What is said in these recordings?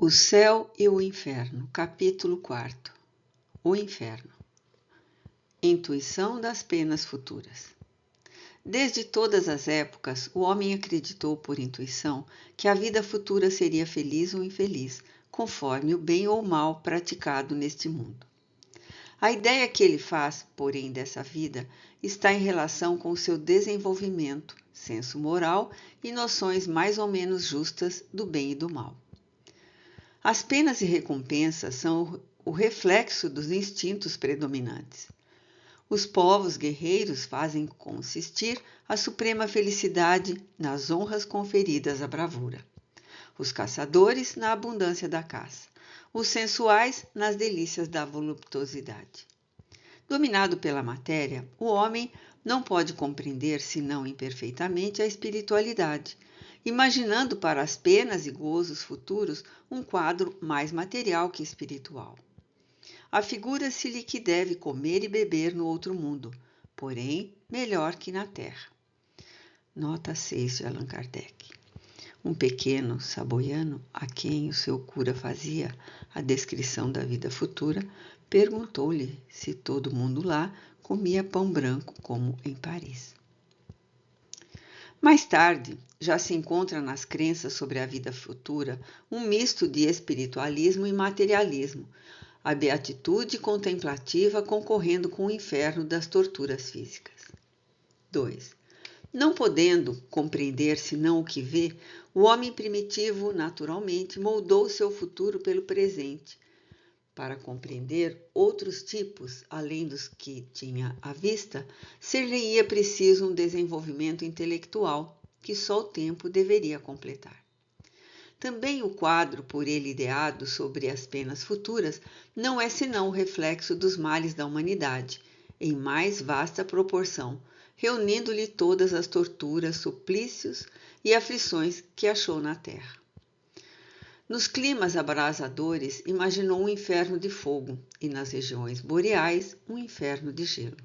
O céu e o inferno, capítulo 4. O inferno. Intuição das penas futuras. Desde todas as épocas, o homem acreditou por intuição que a vida futura seria feliz ou infeliz, conforme o bem ou o mal praticado neste mundo. A ideia que ele faz, porém, dessa vida está em relação com o seu desenvolvimento, senso moral e noções mais ou menos justas do bem e do mal. As penas e recompensas são o reflexo dos instintos predominantes. Os povos guerreiros fazem consistir a suprema felicidade nas honras conferidas à bravura. Os caçadores na abundância da caça. Os sensuais nas delícias da voluptuosidade. Dominado pela matéria, o homem não pode compreender, senão imperfeitamente, a espiritualidade, imaginando para as penas e gozos futuros um quadro mais material que espiritual. Afigura-se-lhe que deve comer e beber no outro mundo, porém melhor que na terra. Nota 6 de Allan Kardec. Um pequeno saboiano, a quem o seu cura fazia a descrição da vida futura, perguntou-lhe se todo mundo lá comia pão branco como em Paris. Mais tarde, já se encontra nas crenças sobre a vida futura um misto de espiritualismo e materialismo, a beatitude contemplativa concorrendo com o inferno das torturas físicas. 2. Não podendo compreender senão o que vê, o homem primitivo, naturalmente, moldou seu futuro pelo presente. Para compreender outros tipos, além dos que tinha à vista, ser-lhe-ia preciso um desenvolvimento intelectual, que só o tempo deveria completar. Também o quadro por ele ideado sobre as penas futuras não é senão o reflexo dos males da humanidade, em mais vasta proporção, reunindo-lhe todas as torturas, suplícios e aflições que achou na terra. Nos climas abrasadores, imaginou um inferno de fogo e nas regiões boreais, um inferno de gelo.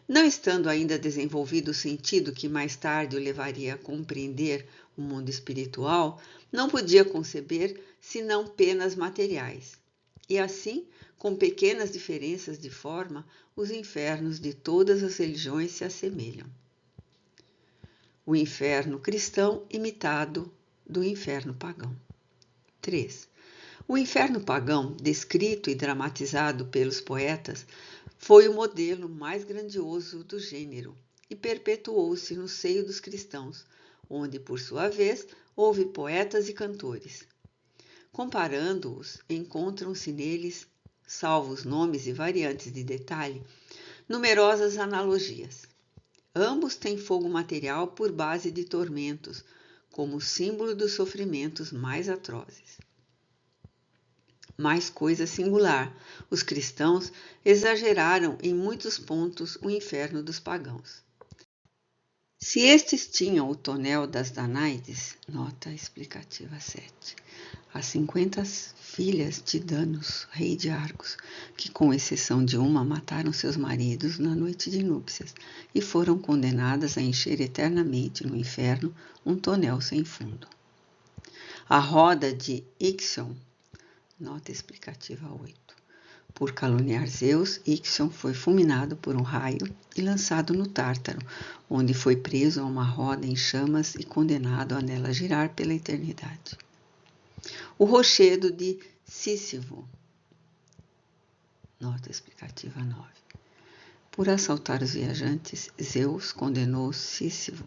Não estando ainda desenvolvido o sentido que mais tarde o levaria a compreender o mundo espiritual, não podia conceber senão penas materiais. E assim, com pequenas diferenças de forma, os infernos de todas as religiões se assemelham. O inferno cristão imitado do inferno pagão. 3. O inferno pagão, descrito e dramatizado pelos poetas, foi o modelo mais grandioso do gênero e perpetuou-se no seio dos cristãos, onde, por sua vez, houve poetas e cantores. Comparando-os, encontram-se neles, salvo os nomes e variantes de detalhe, numerosas analogias. Ambos têm fogo material por base de tormentos, como símbolo dos sofrimentos mais atrozes. Mais coisa singular, os cristãos exageraram em muitos pontos o inferno dos pagãos. Se estes tinham o tonel das Danaides, nota explicativa 7, as 50 filhas de Danos, rei de Argos, que com exceção de uma mataram seus maridos na noite de núpcias e foram condenadas a encher eternamente no inferno um tonel sem fundo. A roda de Ixion, nota explicativa 8. Por caluniar Zeus, Ixion foi fulminado por um raio e lançado no Tártaro, onde foi preso a uma roda em chamas e condenado a nela girar pela eternidade. O rochedo de Sísifo, nota explicativa 9. Por assaltar os viajantes, Zeus condenou Sísifo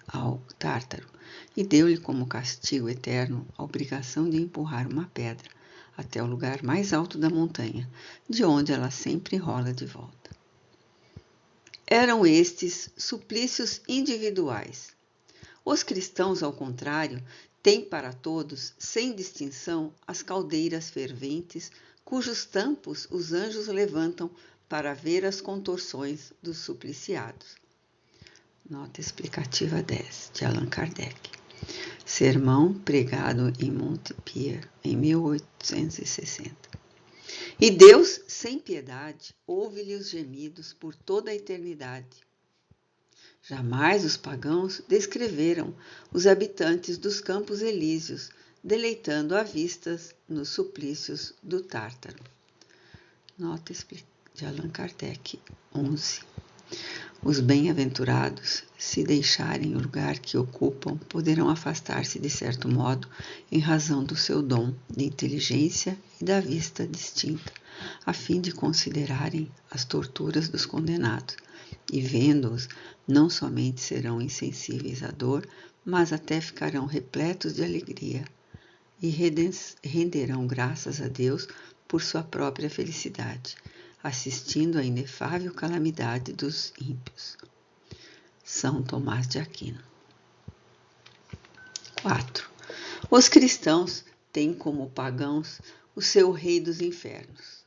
ao Tártaro e deu-lhe como castigo eterno a obrigação de empurrar uma pedra até o lugar mais alto da montanha, de onde ela sempre rola de volta. Eram estes suplícios individuais. Os cristãos, ao contrário, têm para todos, sem distinção, as caldeiras ferventes, cujos tampos os anjos levantam para ver as contorções dos supliciados. Nota explicativa 10, de Allan Kardec. Sermão pregado em Montpellier, em 1860. E Deus, sem piedade, ouve-lhe os gemidos por toda a eternidade. Jamais os pagãos descreveram os habitantes dos campos elíseos, deleitando a vistas nos suplícios do Tártaro. Nota de Allan Kardec, 11. Os bem-aventurados, se deixarem o lugar que ocupam, poderão afastar-se de certo modo em razão do seu dom de inteligência e da vista distinta, a fim de considerarem as torturas dos condenados, e vendo-os, não somente serão insensíveis à dor, mas até ficarão repletos de alegria e renderão graças a Deus por sua própria felicidade, assistindo à inefável calamidade dos ímpios. São Tomás de Aquino. 4. Os cristãos têm como pagãos o seu rei dos infernos,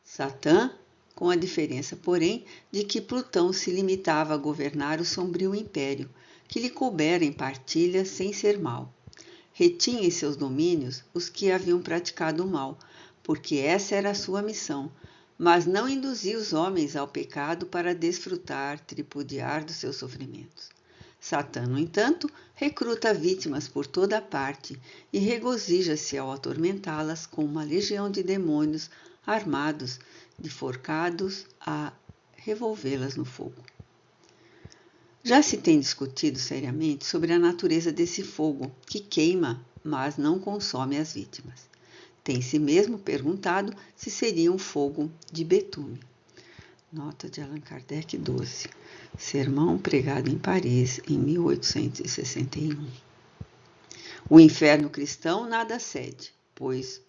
Satã, com a diferença, porém, de que Plutão se limitava a governar o sombrio império, que lhe coubera em partilha sem ser mau. Retinha em seus domínios os que haviam praticado o mal, porque essa era a sua missão, mas não induzia os homens ao pecado para desfrutar, tripudiar dos seus sofrimentos. Satã, no entanto, recruta vítimas por toda a parte e regozija-se ao atormentá-las com uma legião de demônios armados de forcados a revolvê-las no fogo. Já se tem discutido seriamente sobre a natureza desse fogo, que queima, mas não consome as vítimas. Tem-se mesmo perguntado se seria um fogo de betume. Nota de Allan Kardec, 12. Sermão pregado em Paris, em 1861. O inferno cristão nada cede, pois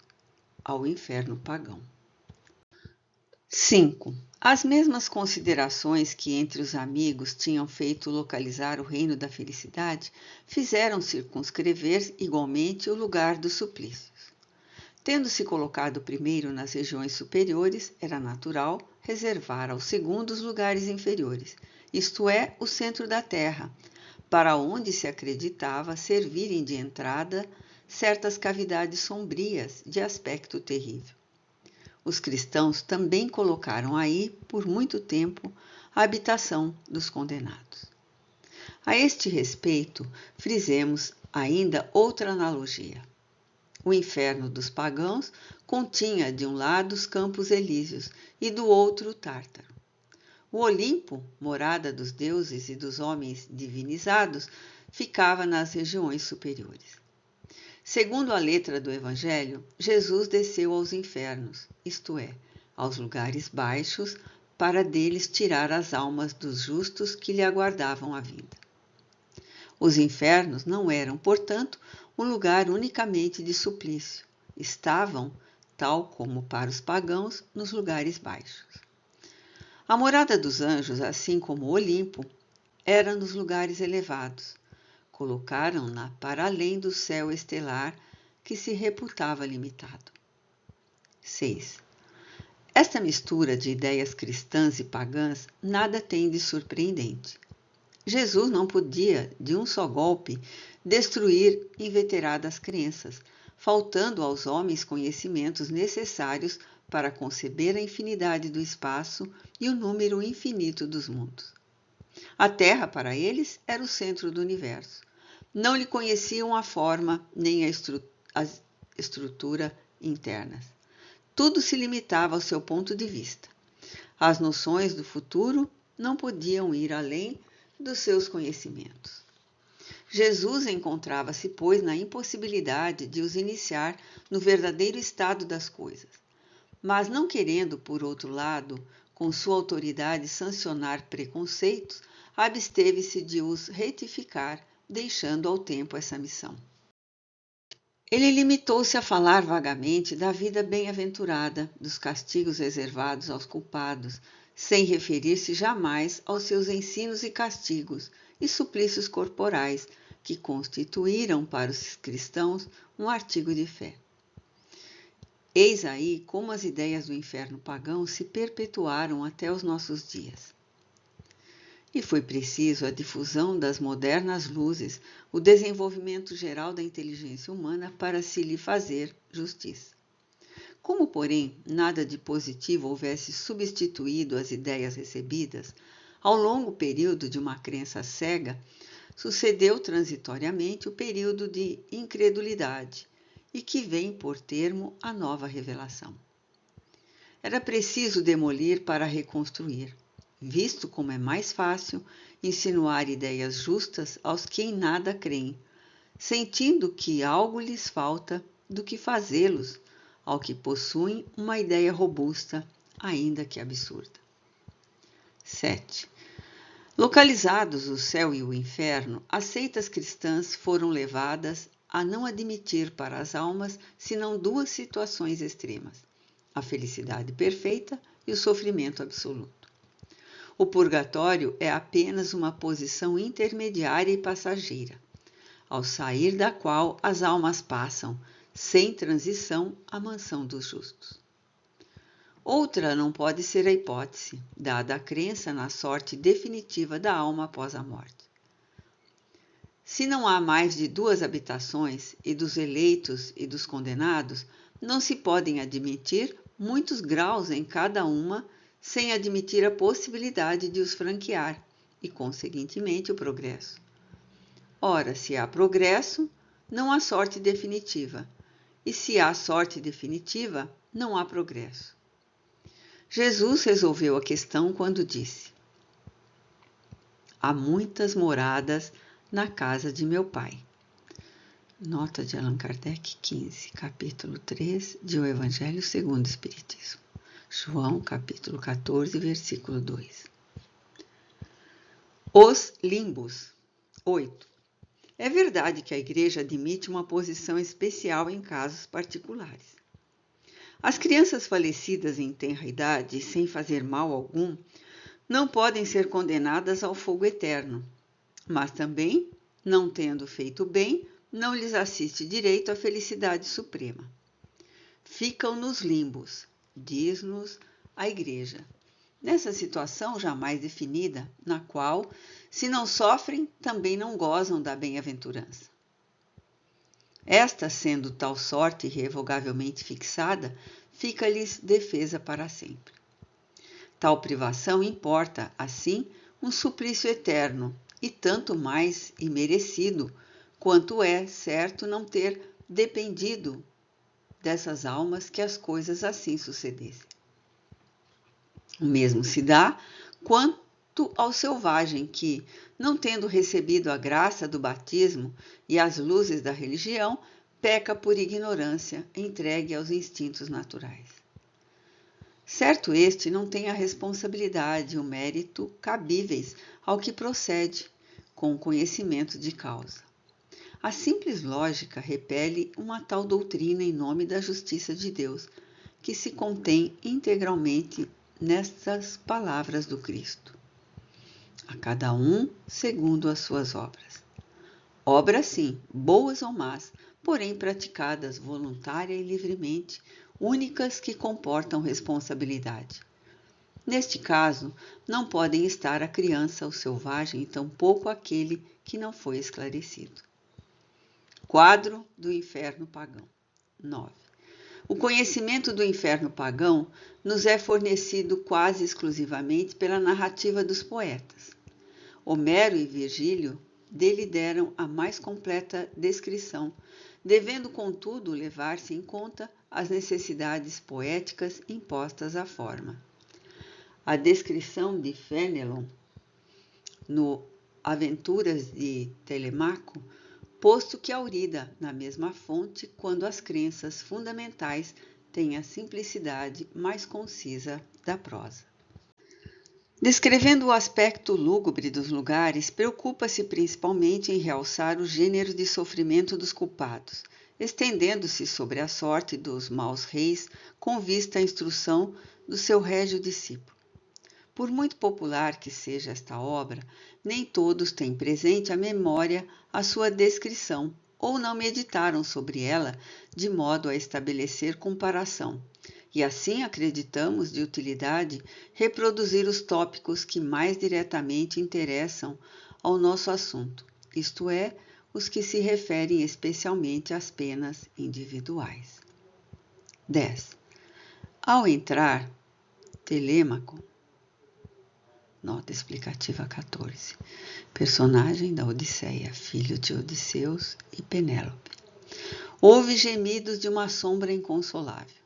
ao inferno pagão. 5. As mesmas considerações que entre os amigos tinham feito localizar o reino da felicidade fizeram circunscrever igualmente o lugar dos suplícios. Tendo-se colocado primeiro nas regiões superiores, era natural reservar aos segundos lugares inferiores, isto é, o centro da terra, para onde se acreditava servirem de entrada certas cavidades sombrias de aspecto terrível. Os cristãos também colocaram aí, por muito tempo, a habitação dos condenados. A este respeito, frisemos ainda outra analogia. O inferno dos pagãos continha de um lado os campos elíseos e do outro o Tártaro. O Olimpo, morada dos deuses e dos homens divinizados, ficava nas regiões superiores. Segundo a letra do Evangelho, Jesus desceu aos infernos, isto é, aos lugares baixos, para deles tirar as almas dos justos que lhe aguardavam a vinda. Os infernos não eram, portanto, um lugar unicamente de suplício. Estavam, tal como para os pagãos, nos lugares baixos. A morada dos anjos, assim como o Olimpo, era nos lugares elevados. Colocaram-na para além do céu estelar que se reputava limitado. 6. Esta mistura de ideias cristãs e pagãs nada tem de surpreendente. Jesus não podia, de um só golpe, destruir inveteradas crenças, faltando aos homens conhecimentos necessários para conceber a infinidade do espaço e o número infinito dos mundos. A Terra, para eles, era o centro do universo. Não lhe conheciam a forma nem a estrutura internas. Tudo se limitava ao seu ponto de vista. As noções do futuro não podiam ir além dos seus conhecimentos. Jesus encontrava-se, pois, na impossibilidade de os iniciar no verdadeiro estado das coisas. Mas não querendo, por outro lado, com sua autoridade sancionar preconceitos, absteve-se de os retificar, deixando ao tempo essa missão. Ele limitou-se a falar vagamente da vida bem-aventurada, dos castigos reservados aos culpados, sem referir-se jamais aos seus ensinos e castigos e suplícios corporais, que constituíram para os cristãos um artigo de fé. Eis aí como as ideias do inferno pagão se perpetuaram até os nossos dias. E foi preciso a difusão das modernas luzes, o desenvolvimento geral da inteligência humana para se lhe fazer justiça. Como, porém, nada de positivo houvesse substituído as ideias recebidas, ao longo período de uma crença cega, sucedeu transitoriamente o período de incredulidade e que vem por termo a nova revelação. Era preciso demolir para reconstruir, visto como é mais fácil insinuar ideias justas aos que em nada creem, sentindo que algo lhes falta do que fazê-los ao que possuem uma ideia robusta, ainda que absurda. 7. Localizados o céu e o inferno, as seitas cristãs foram levadas a não admitir para as almas senão duas situações extremas: a felicidade perfeita e o sofrimento absoluto. O purgatório é apenas uma posição intermediária e passageira, ao sair da qual as almas passam, sem transição, à mansão dos justos. Outra não pode ser a hipótese, dada a crença na sorte definitiva da alma após a morte. Se não há mais de duas habitações, e dos eleitos e dos condenados, não se podem admitir muitos graus em cada uma, sem admitir a possibilidade de os franquear, e, conseguintemente, o progresso. Ora, se há progresso, não há sorte definitiva, e se há sorte definitiva, não há progresso. Jesus resolveu a questão quando disse: há muitas moradas na casa de meu Pai. Nota de Allan Kardec 15, capítulo 3 de O Evangelho segundo o Espiritismo. João, capítulo 14, versículo 2. Os limbos. 8. É verdade que a Igreja admite uma posição especial em casos particulares. As crianças falecidas em tenra idade, sem fazer mal algum, não podem ser condenadas ao fogo eterno, mas também, não tendo feito bem, não lhes assiste direito à felicidade suprema. Ficam nos limbos, diz-nos a Igreja, nessa situação jamais definida, na qual, se não sofrem, também não gozam da bem-aventurança. Esta, sendo tal sorte irrevogavelmente fixada, fica-lhes defesa para sempre. Tal privação importa, assim, um suplício eterno, e tanto mais imerecido, quanto é certo não ter dependido dessas almas que as coisas assim sucedessem. O mesmo se dá quanto ao selvagem que, não tendo recebido a graça do batismo e as luzes da religião, peca por ignorância, entregue aos instintos naturais. Certo este não tem a responsabilidade e o mérito cabíveis ao que procede, com o conhecimento de causa. A simples lógica repele uma tal doutrina em nome da justiça de Deus, que se contém integralmente nestas palavras do Cristo: a cada um segundo as suas obras. Obras, sim, boas ou más, porém praticadas voluntária e livremente, únicas que comportam responsabilidade. Neste caso, não podem estar a criança, o selvagem, e tampouco aquele que não foi esclarecido. Quadro do inferno pagão. 9. O conhecimento do inferno pagão nos é fornecido quase exclusivamente pela narrativa dos poetas. Homero e Virgílio dele deram a mais completa descrição, devendo, contudo, levar-se em conta as necessidades poéticas impostas à forma. A descrição de Fénelon, no Aventuras de Telemaco, posto que aurida na mesma fonte quando as crenças fundamentais têm a simplicidade mais concisa da prosa. Descrevendo o aspecto lúgubre dos lugares, preocupa-se principalmente em realçar o gênero de sofrimento dos culpados, estendendo-se sobre a sorte dos maus reis com vista à instrução do seu régio discípulo. Por muito popular que seja esta obra, nem todos têm presente à memória a sua descrição, ou não meditaram sobre ela de modo a estabelecer comparação. E assim acreditamos de utilidade reproduzir os tópicos que mais diretamente interessam ao nosso assunto, isto é, os que se referem especialmente às penas individuais. 10. Ao entrar, Telêmaco Nota explicativa 14. Personagem da Odisseia, filho de Odisseus e Penélope. Ouve gemidos de uma sombra inconsolável.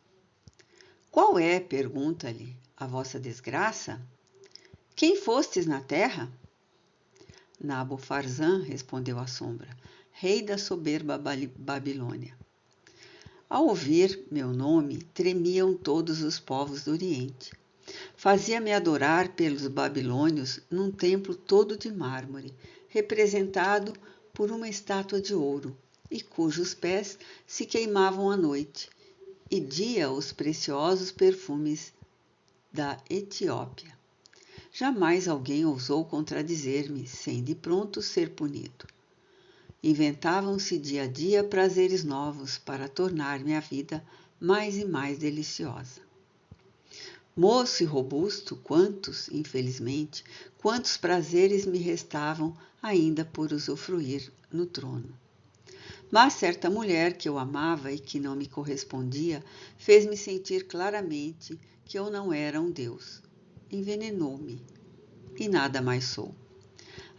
Qual é, pergunta-lhe, a vossa desgraça? Quem fostes na terra? Nabofarzã, respondeu a sombra, rei da soberba Babilônia. Ao ouvir meu nome, tremiam todos os povos do Oriente. Fazia-me adorar pelos babilônios num templo todo de mármore, representado por uma estátua de ouro, e cujos pés se queimavam à noite, e dia os preciosos perfumes da Etiópia. Jamais alguém ousou contradizer-me, sem de pronto ser punido. Inventavam-se dia a dia prazeres novos para tornar minha vida mais e mais deliciosa. Moço e robusto, infelizmente, quantos prazeres me restavam ainda por usufruir no trono. Mas certa mulher que eu amava e que não me correspondia fez-me sentir claramente que eu não era um deus. Envenenou-me e nada mais sou.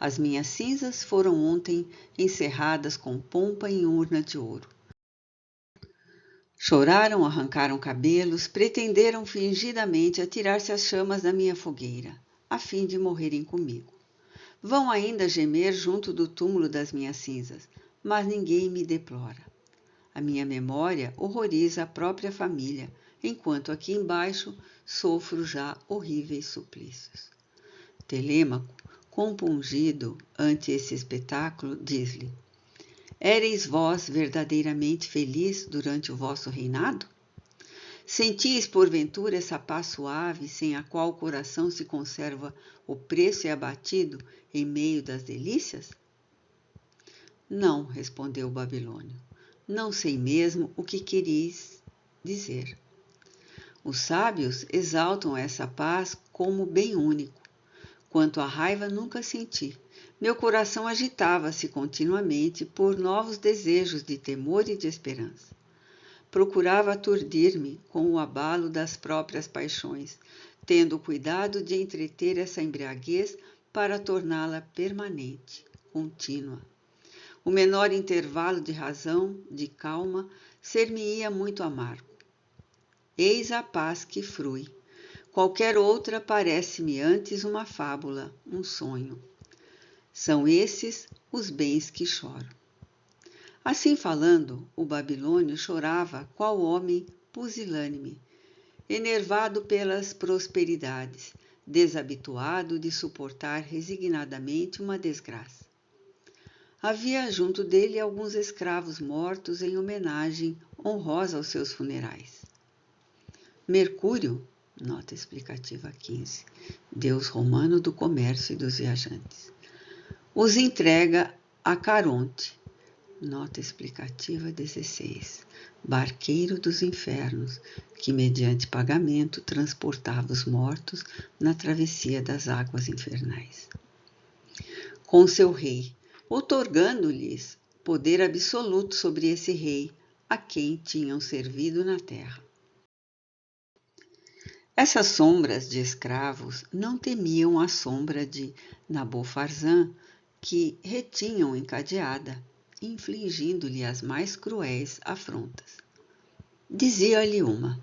As minhas cinzas foram ontem encerradas com pompa em urna de ouro. Choraram, arrancaram cabelos, pretenderam fingidamente atirar-se às chamas da minha fogueira, a fim de morrerem comigo. Vão ainda gemer junto do túmulo das minhas cinzas, mas ninguém me deplora. A minha memória horroriza a própria família, enquanto aqui embaixo sofro já horríveis suplícios. Telêmaco, compungido ante esse espetáculo, diz-lhe: Éreis vós verdadeiramente feliz durante o vosso reinado? Sentis, porventura, essa paz suave, sem a qual o coração se conserva opresso e abatido em meio das delícias? Não, respondeu o babilônio. Não sei mesmo o que quereis dizer. Os sábios exaltam essa paz como bem único. Quanto à raiva, nunca senti. Meu coração agitava-se continuamente por novos desejos de temor e de esperança. Procurava aturdir-me com o abalo das próprias paixões, tendo cuidado de entreter essa embriaguez para torná-la permanente, contínua. O menor intervalo de razão, de calma, ser-me-ia muito amargo. Eis a paz que frui. Qualquer outra parece-me antes uma fábula, um sonho. São esses os bens que choro. Assim falando, o babilônio chorava qual homem pusilânime, enervado pelas prosperidades, desabituado de suportar resignadamente uma desgraça. Havia junto dele alguns escravos mortos em homenagem honrosa aos seus funerais. Mercúrio, nota explicativa 15, deus romano do comércio e dos viajantes, os entrega a Caronte, nota explicativa 16, barqueiro dos infernos, que mediante pagamento transportava os mortos na travessia das águas infernais. Com seu rei, outorgando-lhes poder absoluto sobre esse rei, a quem tinham servido na terra. Essas sombras de escravos não temiam a sombra de Nabofarzã, que retinham encadeada, infligindo-lhe as mais cruéis afrontas. Dizia-lhe uma: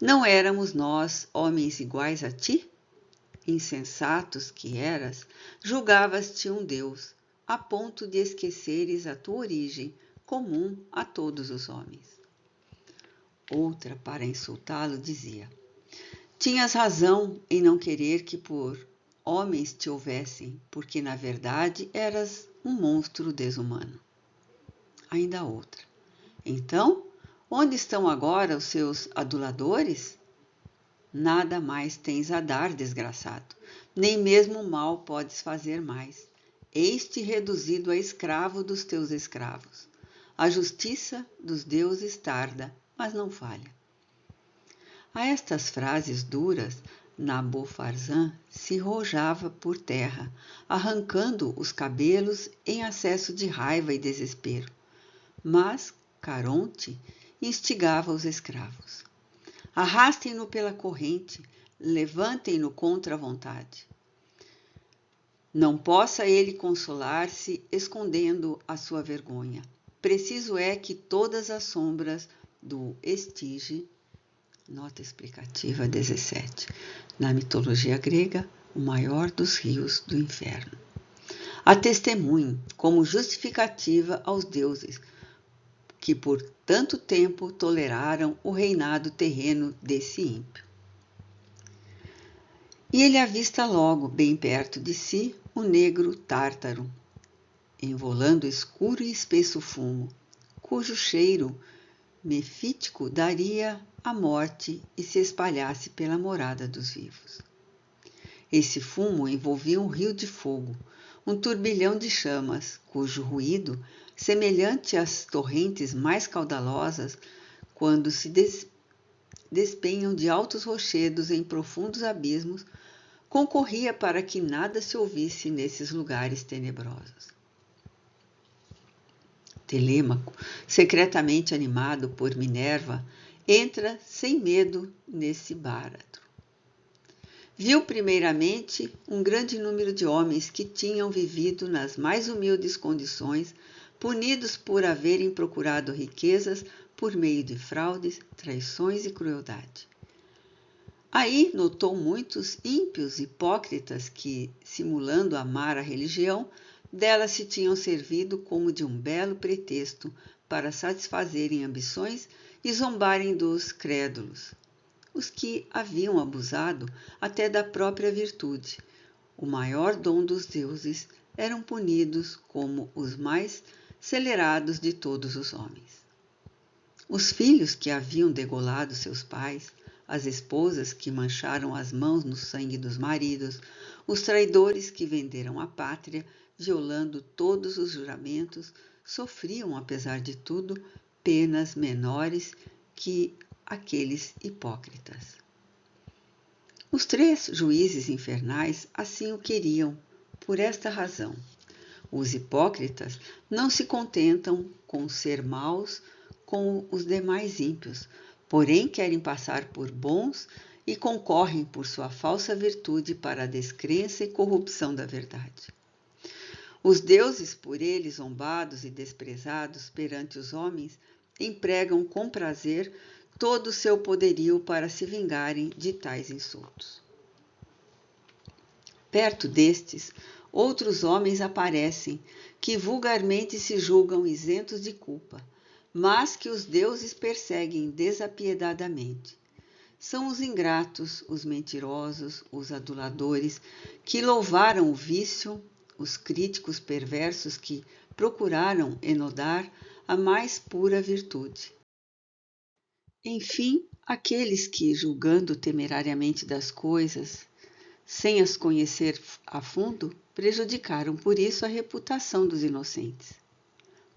Não éramos nós homens iguais a ti? Insensatos que eras, julgavas-te um deus, a ponto de esqueceres a tua origem, comum a todos os homens. Outra, para insultá-lo, dizia: Tinhas razão em não querer que por homens te houvessem, porque na verdade eras um monstro desumano. Ainda outra: Então, onde estão agora os seus aduladores? Nada mais tens a dar, desgraçado, nem mesmo o mal podes fazer mais. Eis-te reduzido a escravo dos teus escravos. A justiça dos deuses tarda, mas não falha. A estas frases duras, Nabofarzã se rojava por terra, arrancando os cabelos em acesso de raiva e desespero. Mas Caronte instigava os escravos. Arrastem-no pela corrente, levantem-no contra a vontade. Não possa ele consolar-se escondendo a sua vergonha. Preciso é que todas as sombras do Estige, nota explicativa 17, na mitologia grega, o maior dos rios do inferno, a testemunhem como justificativa aos deuses que por tanto tempo toleraram o reinado terreno desse ímpio. E ele avista logo, bem perto de si, o negro Tártaro, envolando escuro e espesso fumo, cujo cheiro mefítico daria a morte e se espalhasse pela morada dos vivos. Esse fumo envolvia um rio de fogo, um turbilhão de chamas, cujo ruído, semelhante às torrentes mais caudalosas, quando se despenham de altos rochedos em profundos abismos, concorria para que nada se ouvisse nesses lugares tenebrosos. Telêmaco, secretamente animado por Minerva, entra sem medo nesse báratro. Viu primeiramente um grande número de homens que tinham vivido nas mais humildes condições, punidos por haverem procurado riquezas por meio de fraudes, traições e crueldade. Aí notou muitos ímpios hipócritas que, simulando amar a religião, dela se tinham servido como de um belo pretexto para satisfazerem ambições e zombarem dos crédulos, os que haviam abusado até da própria virtude, o maior dom dos deuses, eram punidos como os mais celerados de todos os homens. Os filhos que haviam degolado seus pais, as esposas que mancharam as mãos no sangue dos maridos, os traidores que venderam a pátria, violando todos os juramentos, sofriam, apesar de tudo, penas menores que aqueles hipócritas. Os 3 juízes infernais assim o queriam, por esta razão. Os hipócritas não se contentam com ser maus com os demais ímpios, porém querem passar por bons e concorrem por sua falsa virtude para a descrença e corrupção da verdade. Os deuses, por eles zombados e desprezados perante os homens, empregam com prazer todo o seu poderio para se vingarem de tais insultos. Perto destes, outros homens aparecem, que vulgarmente se julgam isentos de culpa, mas que os deuses perseguem desapiedadamente. São os ingratos, os mentirosos, os aduladores, que louvaram o vício, os críticos perversos que procuraram enodar a mais pura virtude. Enfim, aqueles que, julgando temerariamente das coisas, sem as conhecer a fundo, prejudicaram por isso a reputação dos inocentes.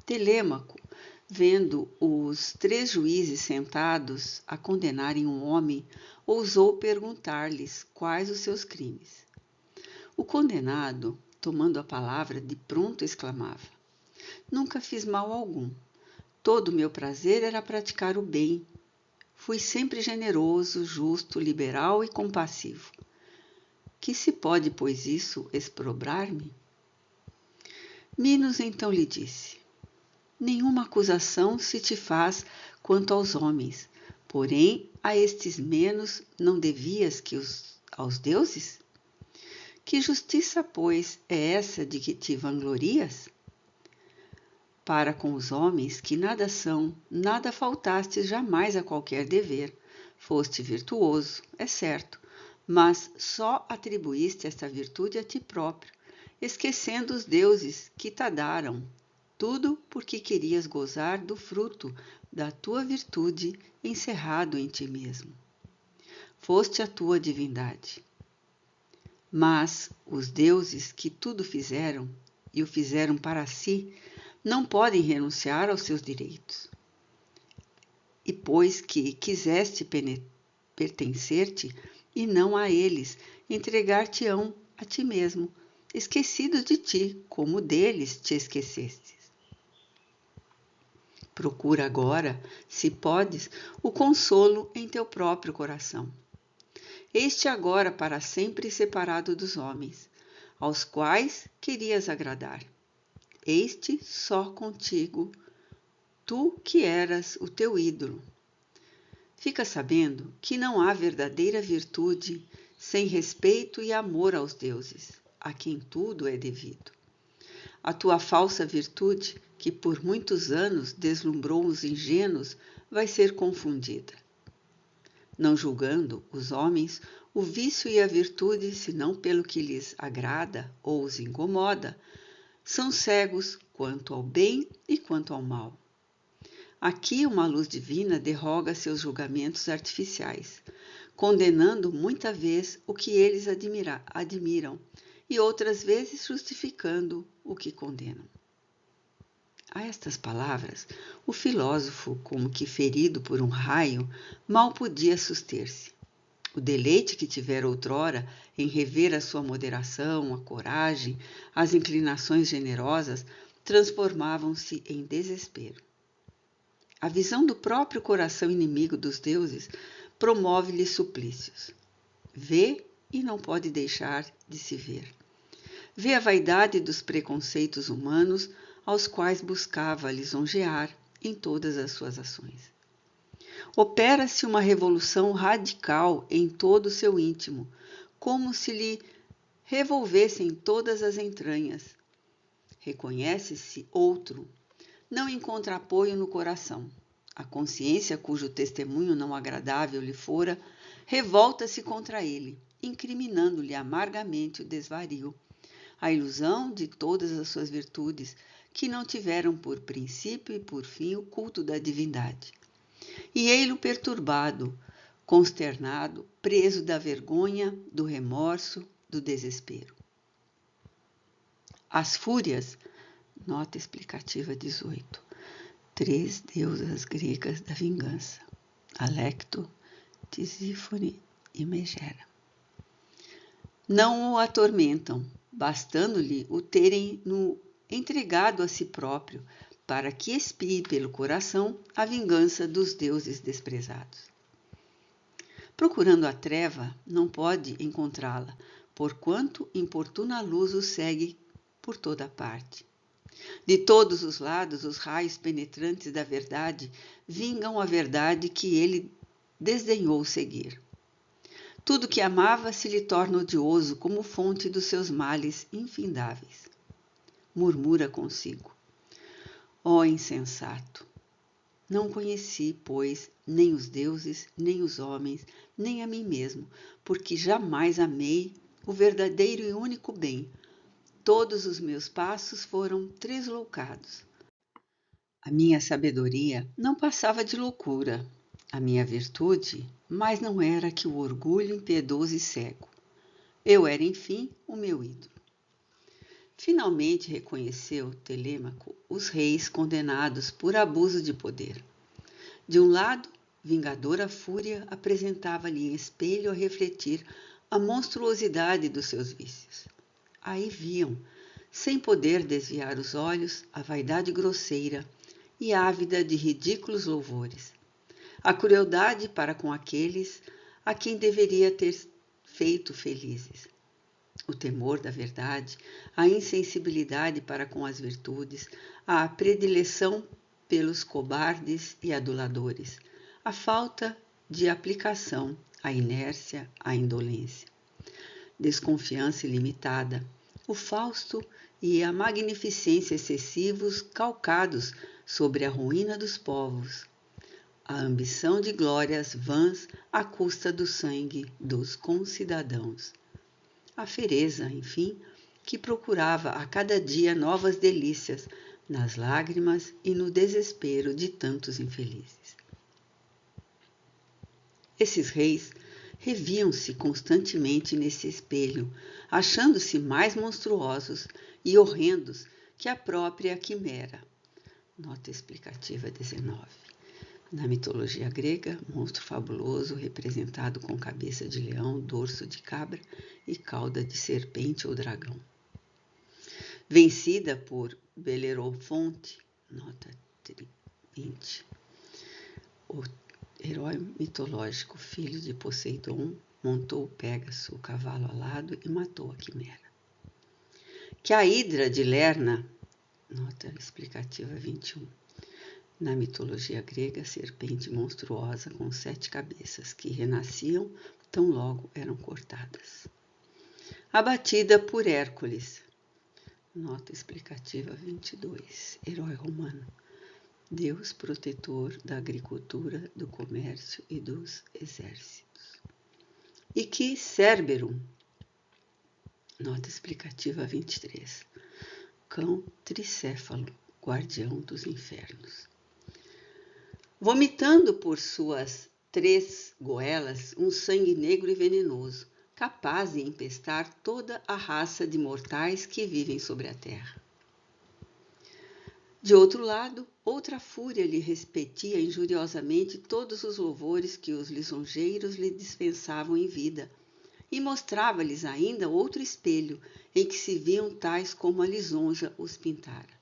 Telêmaco, vendo os 3 juízes sentados a condenarem um homem, ousou perguntar-lhes quais os seus crimes. O condenado, tomando a palavra, de pronto exclamava: Nunca fiz mal algum. Todo o meu prazer era praticar o bem. Fui sempre generoso, justo, liberal e compassivo. Que se pode, pois, isso exprobrar-me? Minos então lhe disse: Nenhuma acusação se te faz quanto aos homens, porém a estes menos não devias que aos deuses? Que justiça, pois, é essa de que te vanglorias? Para com os homens que nada são, nada faltaste jamais a qualquer dever. Foste virtuoso, é certo, mas só atribuíste esta virtude a ti próprio, esquecendo os deuses que te daram, tudo porque querias gozar do fruto da tua virtude encerrado em ti mesmo. Foste a tua divindade. Mas os deuses que tudo fizeram, e o fizeram para si, não podem renunciar aos seus direitos. E pois que quiseste pertencer-te, e não a eles, entregar-te-ão a ti mesmo, esquecidos de ti, como deles te esquecestes. Procura agora, se podes, o consolo em teu próprio coração. este agora para sempre separado dos homens, aos quais querias agradar. Este só contigo, tu que eras o teu ídolo. Fica sabendo que não há verdadeira virtude sem respeito e amor aos deuses, a quem tudo é devido. A tua falsa virtude, que por muitos anos deslumbrou os ingênuos, vai ser confundida. Não julgando os homens o vício e a virtude, senão pelo que lhes agrada ou os incomoda, são cegos quanto ao bem e quanto ao mal. Aqui uma luz divina derroga seus julgamentos artificiais, condenando muita vez o que eles admiram e outras vezes justificando o que condenam. A estas palavras, o filósofo, como que ferido por um raio, mal podia suster-se. O deleite que tivera outrora em rever a sua moderação, a coragem, as inclinações generosas, transformavam-se em desespero. A visão do próprio coração inimigo dos deuses promove-lhe suplícios. Vê e não pode deixar de se ver. Vê a vaidade dos preconceitos humanos aos quais buscava lisonjear em todas as suas ações. Opera-se uma revolução radical em todo o seu íntimo, como se lhe revolvessem todas as entranhas. Reconhece-se outro, não encontra apoio no coração. A consciência, cujo testemunho não agradável lhe fora, revolta-se contra ele, incriminando-lhe amargamente o desvario, a ilusão de todas as suas virtudes, que não tiveram por princípio e por fim o culto da divindade. E ei-lo perturbado, consternado, preso da vergonha, do remorso, do desespero. As fúrias, nota explicativa 18, 3 deusas gregas da vingança, Alecto, Tisífone e Megera. Não o atormentam, bastando-lhe o terem no entregado a si próprio, para que expie pelo coração a vingança dos deuses desprezados. Procurando a treva, não pode encontrá-la, porquanto importuna luz o segue por toda parte. De todos os lados, os raios penetrantes da verdade vingam a verdade que ele desdenhou seguir. Tudo que amava se lhe torna odioso como fonte dos seus males infindáveis. Murmura consigo: ó insensato! Não conheci, pois, nem os deuses, nem os homens, nem a mim mesmo, porque jamais amei o verdadeiro e único bem. Todos os meus passos foram tresloucados. A minha sabedoria não passava de loucura, a minha virtude, mas não era que o orgulho impiedoso e cego. Eu era, enfim, o meu ídolo. Finalmente reconheceu Telêmaco os reis condenados por abuso de poder. De um lado, vingadora fúria apresentava-lhe em espelho a refletir a monstruosidade dos seus vícios. Aí viam, sem poder desviar os olhos, a vaidade grosseira e ávida de ridículos louvores, a crueldade para com aqueles a quem deveria ter feito felizes, o temor da verdade, a insensibilidade para com as virtudes, a predileção pelos cobardes e aduladores, a falta de aplicação, a inércia, a indolência, desconfiança ilimitada, o fausto e a magnificência excessivos calcados sobre a ruína dos povos, a ambição de glórias vãs à custa do sangue dos concidadãos, a fereza, enfim, que procurava a cada dia novas delícias nas lágrimas e no desespero de tantos infelizes. Esses reis reviam-se constantemente nesse espelho, achando-se mais monstruosos e horrendos que a própria quimera. Nota explicativa 19. Na mitologia grega, monstro fabuloso representado com cabeça de leão, dorso de cabra e cauda de serpente ou dragão. Vencida por Belerofonte, nota 20, o herói mitológico, filho de Poseidon, montou Pégaso, o cavalo alado, e matou a quimera. Que a Hidra de Lerna, nota explicativa 21, na mitologia grega, serpente monstruosa com 7 cabeças, que renasciam tão logo eram cortadas. Abatida por Hércules, nota explicativa 22, herói romano, deus protetor da agricultura, do comércio e dos exércitos. E que Cérberum, nota explicativa 23, cão tricéfalo, guardião dos infernos. Vomitando por suas 3 goelas um sangue negro e venenoso, capaz de empestar toda a raça de mortais que vivem sobre a terra. De outro lado, outra fúria lhe repetia injuriosamente todos os louvores que os lisonjeiros lhe dispensavam em vida, e mostrava-lhes ainda outro espelho, em que se viam tais como a lisonja os pintara.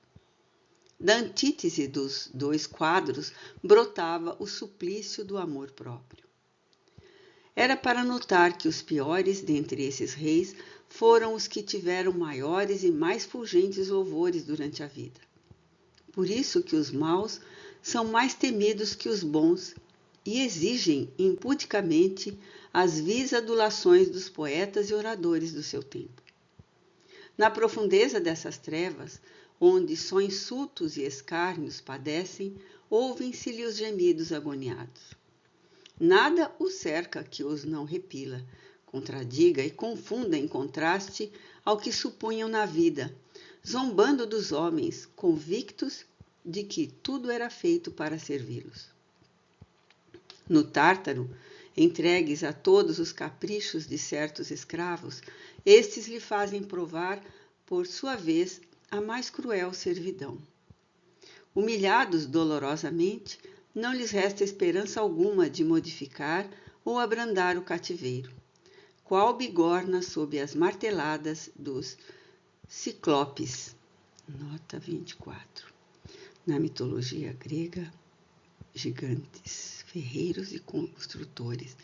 Da antítese dos 2 quadros brotava o suplício do amor próprio. Era para notar que os piores dentre esses reis foram os que tiveram maiores e mais fulgentes louvores durante a vida. Por isso que os maus são mais temidos que os bons e exigem impudicamente as vis adulações dos poetas e oradores do seu tempo. Na profundeza dessas trevas, onde só insultos e escárnios padecem, ouvem-se-lhe os gemidos agoniados. Nada os cerca que os não repila, contradiga e confunda em contraste ao que supunham na vida, zombando dos homens, convictos de que tudo era feito para servi-los. No Tártaro, entregues a todos os caprichos de certos escravos, estes lhe fazem provar, por sua vez, a mais cruel servidão. Humilhados dolorosamente, não lhes resta esperança alguma de modificar ou abrandar o cativeiro, qual bigorna sob as marteladas dos ciclopes. Nota 24. Na mitologia grega, gigantes, ferreiros e construtores,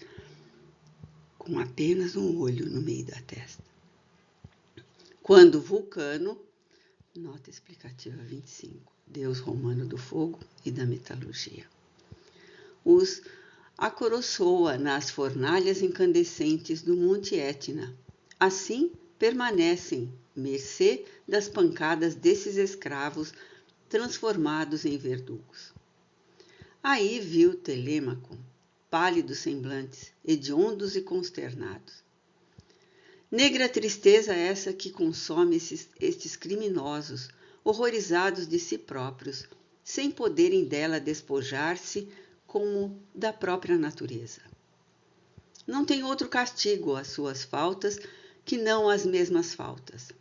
com apenas um olho no meio da testa. Quando Vulcano, nota explicativa 25, deus romano do fogo e da metalurgia, os acoroçoa nas fornalhas incandescentes do Monte Etna. Assim permanecem, mercê das pancadas desses escravos transformados em verdugos. Aí viu Telêmaco, pálidos semblantes, hediondos e consternados. Negra tristeza essa que consome estes criminosos, horrorizados de si próprios, sem poderem dela despojar-se como da própria natureza. Não tem outro castigo às suas faltas que não as mesmas faltas.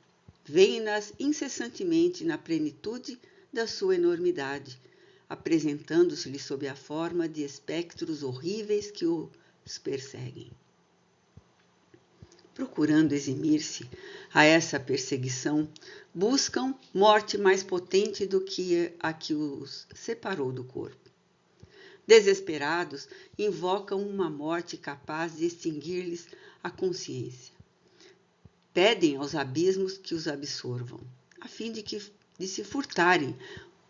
Veem-nas incessantemente na plenitude da sua enormidade, apresentando-se-lhe sob a forma de espectros horríveis que os perseguem. Procurando eximir-se a essa perseguição, buscam morte mais potente do que a que os separou do corpo. Desesperados, invocam uma morte capaz de extinguir-lhes a consciência. Pedem aos abismos que os absorvam, a fim de se furtarem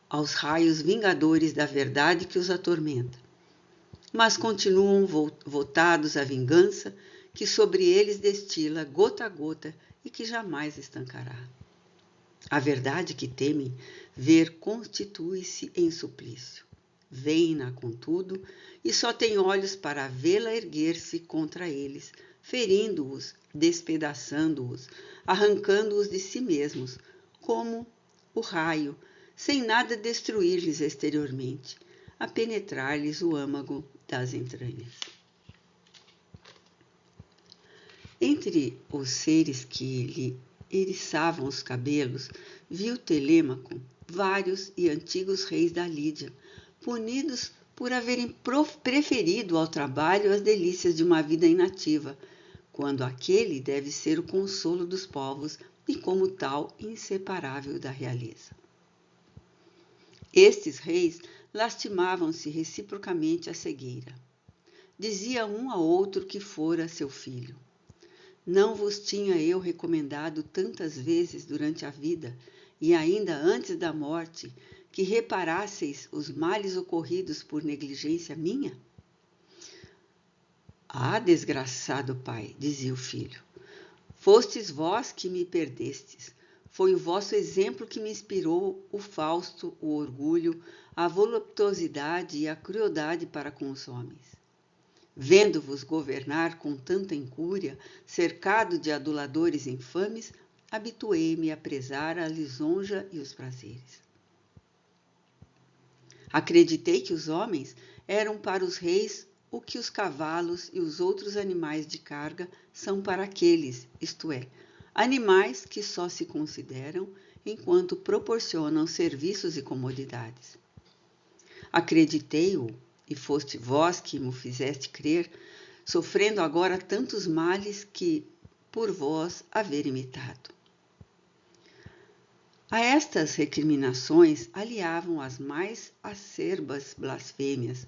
aos raios vingadores da verdade que os atormenta. Mas continuam votados à vingança que sobre eles destila gota a gota e que jamais estancará. A verdade que temem ver constitui-se em suplício. Veem-na, contudo, e só têm olhos para vê-la erguer-se contra eles, ferindo-os, despedaçando-os, arrancando-os de si mesmos, como o raio, sem nada destruir-lhes exteriormente, a penetrar-lhes o âmago das entranhas. Entre os seres que lhe eriçavam os cabelos, viu Telêmaco vários e antigos reis da Lídia, punidos por haverem preferido ao trabalho as delícias de uma vida inativa, quando aquele deve ser o consolo dos povos e, como tal, inseparável da realeza. Estes reis lastimavam-se reciprocamente a cegueira. dizia um a outro que fora seu filho. Não vos tinha eu recomendado tantas vezes durante a vida, e ainda antes da morte, que reparasseis os males ocorridos por negligência minha? Ah, desgraçado pai, dizia o filho, fostes vós que me perdestes. Foi o vosso exemplo que me inspirou o fausto, o orgulho, a voluptuosidade e a crueldade para com os homens. Vendo-vos governar com tanta incúria, cercado de aduladores infames, habituei-me a prezar a lisonja e os prazeres. Acreditei que os homens eram para os reis o que os cavalos e os outros animais de carga são para aqueles, isto é, animais que só se consideram enquanto proporcionam serviços e comodidades. Acreditei-o, e foste vós que mo fizeste crer, sofrendo agora tantos males que por vós haver imitado. A estas recriminações aliavam as mais acerbas blasfêmias,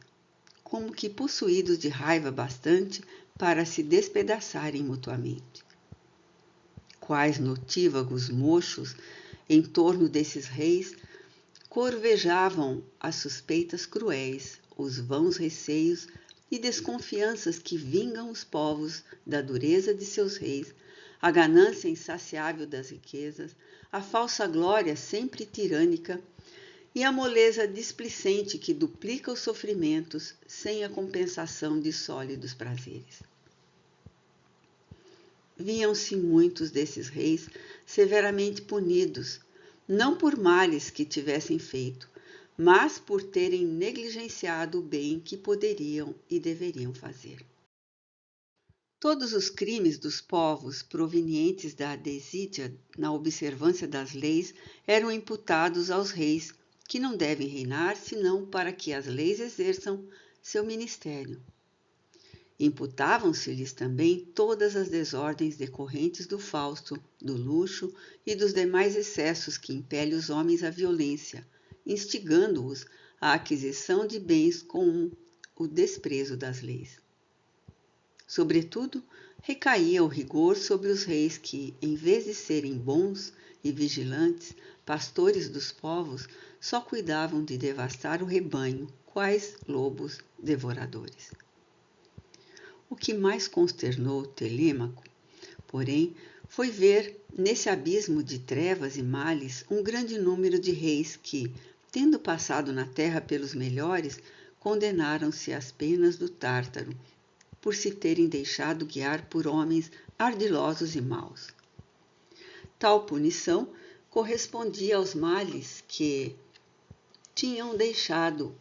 como que possuídos de raiva bastante para se despedaçarem mutuamente. Quais notívagos mochos em torno desses reis corvejavam as suspeitas cruéis, os vãos receios e desconfianças que vingam os povos da dureza de seus reis, a ganância insaciável das riquezas, a falsa glória sempre tirânica e a moleza displicente que duplica os sofrimentos sem a compensação de sólidos prazeres. Viam-se muitos desses reis severamente punidos, não por males que tivessem feito, mas por terem negligenciado o bem que poderiam e deveriam fazer. Todos os crimes dos povos provenientes da desídia na observância das leis eram imputados aos reis, que não devem reinar senão para que as leis exerçam seu ministério. Imputavam-se-lhes também todas as desordens decorrentes do fausto, do luxo e dos demais excessos que impelem os homens à violência, instigando-os à aquisição de bens com o desprezo das leis. Sobretudo, recaía o rigor sobre os reis que, em vez de serem bons e vigilantes, pastores dos povos, só cuidavam de devastar o rebanho, quais lobos devoradores. O que mais consternou Telêmaco, porém, foi ver nesse abismo de trevas e males um grande número de reis que, tendo passado na terra pelos melhores, condenaram-se às penas do Tártaro, por se terem deixado guiar por homens ardilosos e maus. Tal punição correspondia aos males que tinham deixado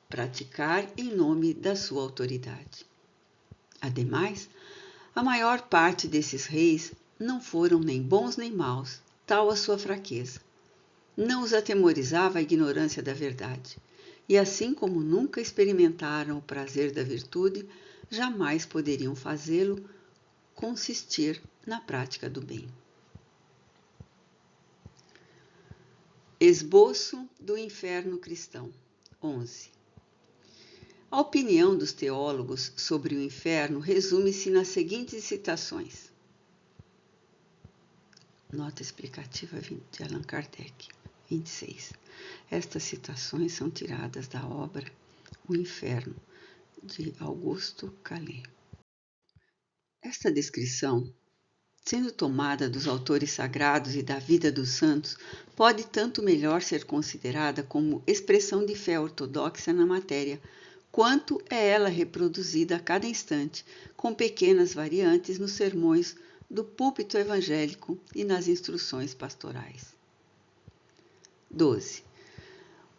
praticar em nome da sua autoridade. Ademais, a maior parte desses reis não foram nem bons nem maus, tal a sua fraqueza. Não os atemorizava a ignorância da verdade, e assim como nunca experimentaram o prazer da virtude, jamais poderiam fazê-lo consistir na prática do bem. Esboço do inferno cristão. 11. A opinião dos teólogos sobre o inferno resume-se nas seguintes citações. Nota explicativa de Allan Kardec, 26. Estas citações são tiradas da obra O Inferno, de Augusto Calais. Esta descrição, sendo tomada dos autores sagrados e da vida dos santos, pode tanto melhor ser considerada como expressão de fé ortodoxa na matéria, quanto é ela reproduzida a cada instante, com pequenas variantes nos sermões do púlpito evangélico e nas instruções pastorais. 12.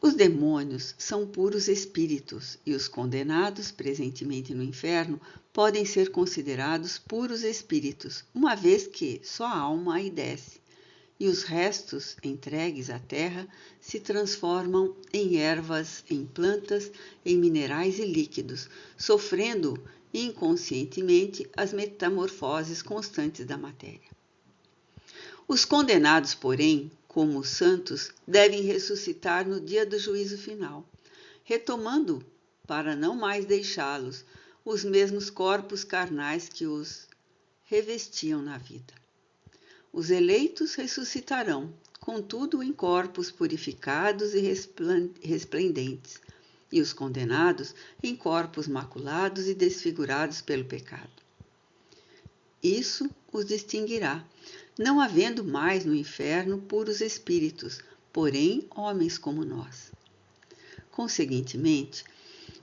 Os demônios são puros espíritos e os condenados presentemente no inferno podem ser considerados puros espíritos, uma vez que só a alma aí desce, e os restos entregues à terra se transformam em ervas, em plantas, em minerais e líquidos, sofrendo inconscientemente as metamorfoses constantes da matéria. Os condenados, porém, como os santos, devem ressuscitar no dia do juízo final, retomando, para não mais deixá-los, os mesmos corpos carnais que os revestiam na vida. Os eleitos ressuscitarão, contudo em corpos purificados e resplendentes, e os condenados em corpos maculados e desfigurados pelo pecado. Isso os distinguirá, não havendo mais no inferno puros espíritos, porém homens como nós. Conseguintemente,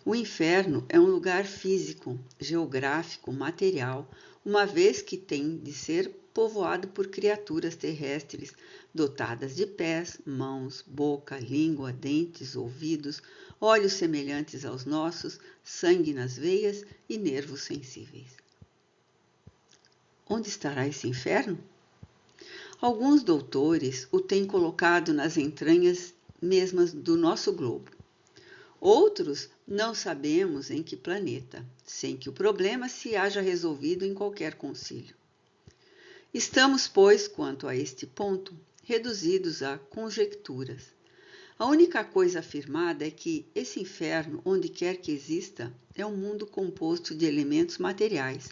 o inferno é um lugar físico, geográfico, material, uma vez que tem de ser povoado por criaturas terrestres, dotadas de pés, mãos, boca, língua, dentes, ouvidos, olhos semelhantes aos nossos, sangue nas veias e nervos sensíveis. Onde estará esse inferno? Alguns doutores o têm colocado nas entranhas mesmas do nosso globo. Outros não sabemos em que planeta, sem que o problema se haja resolvido em qualquer concílio. Estamos, pois, quanto a este ponto, reduzidos a conjecturas. A única coisa afirmada é que esse inferno, onde quer que exista, é um mundo composto de elementos materiais,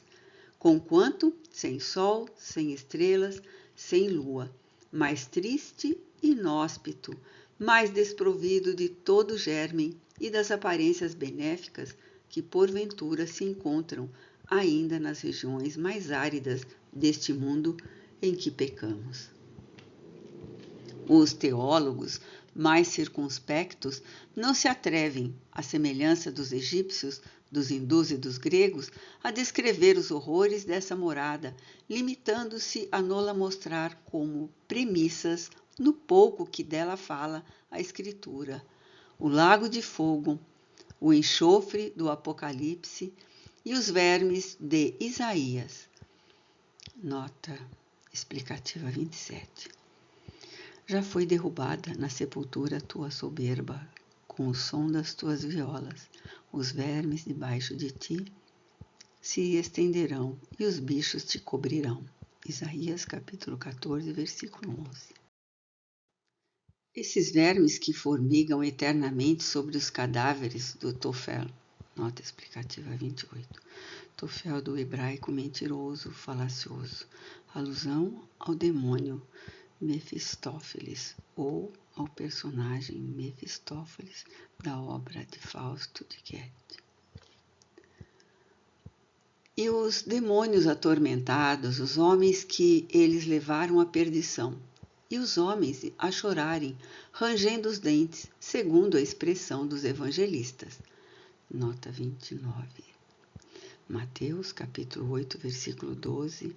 conquanto sem sol, sem estrelas, sem lua, mais triste e inóspito, mais desprovido de todo germe e das aparências benéficas que porventura se encontram ainda nas regiões mais áridas deste mundo em que pecamos. Os teólogos mais circunspectos não se atrevem, à semelhança dos egípcios, dos hindus e dos gregos, a descrever os horrores dessa morada, limitando-se a nola mostrar como premissas no pouco que dela fala a Escritura, o lago de fogo, o enxofre do Apocalipse e os vermes de Isaías. Nota explicativa 27. Já foi derrubada na sepultura tua soberba, com o som das tuas violas. Os vermes debaixo de ti se estenderão e os bichos te cobrirão. Isaías capítulo 14, versículo 11. Esses vermes que formigam eternamente sobre os cadáveres do Tofel. Nota explicativa 28. Tofel do hebraico mentiroso, falacioso. Alusão ao demônio Mefistófeles ou ao personagem Mefistófeles da obra de Fausto de Goethe. E os demônios atormentados, os homens que eles levaram à perdição, e os homens a chorarem, rangendo os dentes, segundo a expressão dos evangelistas. Nota 29. Mateus, capítulo 8, versículo 12,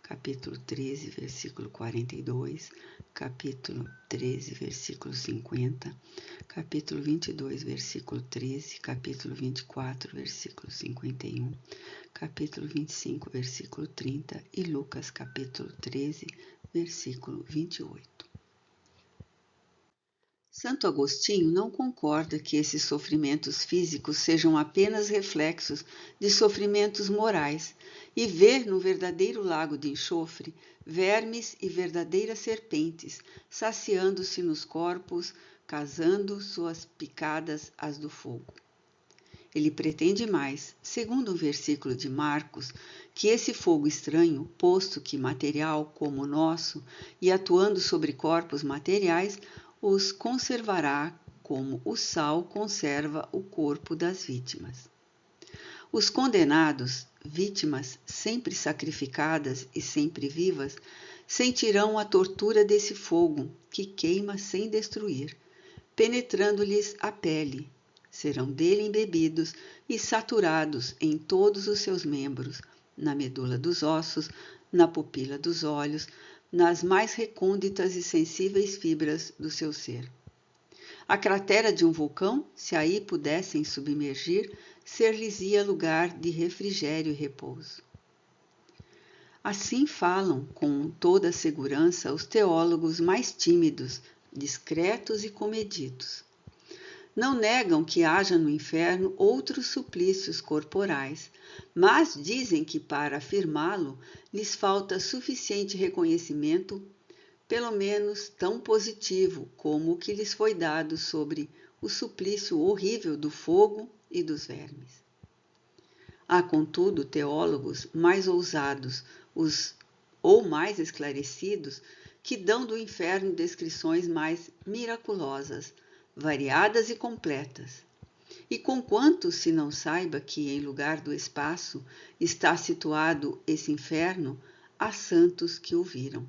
capítulo 13, versículo 42, capítulo 13, versículo 50, capítulo 22, versículo 13, capítulo 24, versículo 51, capítulo 25, versículo 30 e Lucas, capítulo 13, versículo 28. Santo Agostinho não concorda que esses sofrimentos físicos sejam apenas reflexos de sofrimentos morais e vê no verdadeiro lago de enxofre vermes e verdadeiras serpentes, saciando-se nos corpos, casando suas picadas às do fogo. Ele pretende mais, segundo um versículo de Marcos, que esse fogo estranho, posto que material como o nosso e atuando sobre corpos materiais, os conservará como o sal conserva o corpo das vítimas. Os condenados, vítimas sempre sacrificadas e sempre vivas, sentirão a tortura desse fogo que queima sem destruir, penetrando-lhes a pele. Serão dele embebidos e saturados em todos os seus membros, na medula dos ossos, na pupila dos olhos, nas mais recônditas e sensíveis fibras do seu ser. A cratera de um vulcão, se aí pudessem submergir, ser-lhes-ia lugar de refrigério e repouso. Assim falam com toda a segurança os teólogos mais tímidos, discretos e comedidos. Não negam que haja no inferno outros suplícios corporais, mas dizem que para afirmá-lo lhes falta suficiente reconhecimento, pelo menos tão positivo como o que lhes foi dado sobre o suplício horrível do fogo e dos vermes. Há, contudo, teólogos mais ousados ou mais esclarecidos que dão do inferno descrições mais miraculosas, variadas e completas. E conquanto se não saiba que, em lugar do espaço, está situado esse inferno, há santos que o viram.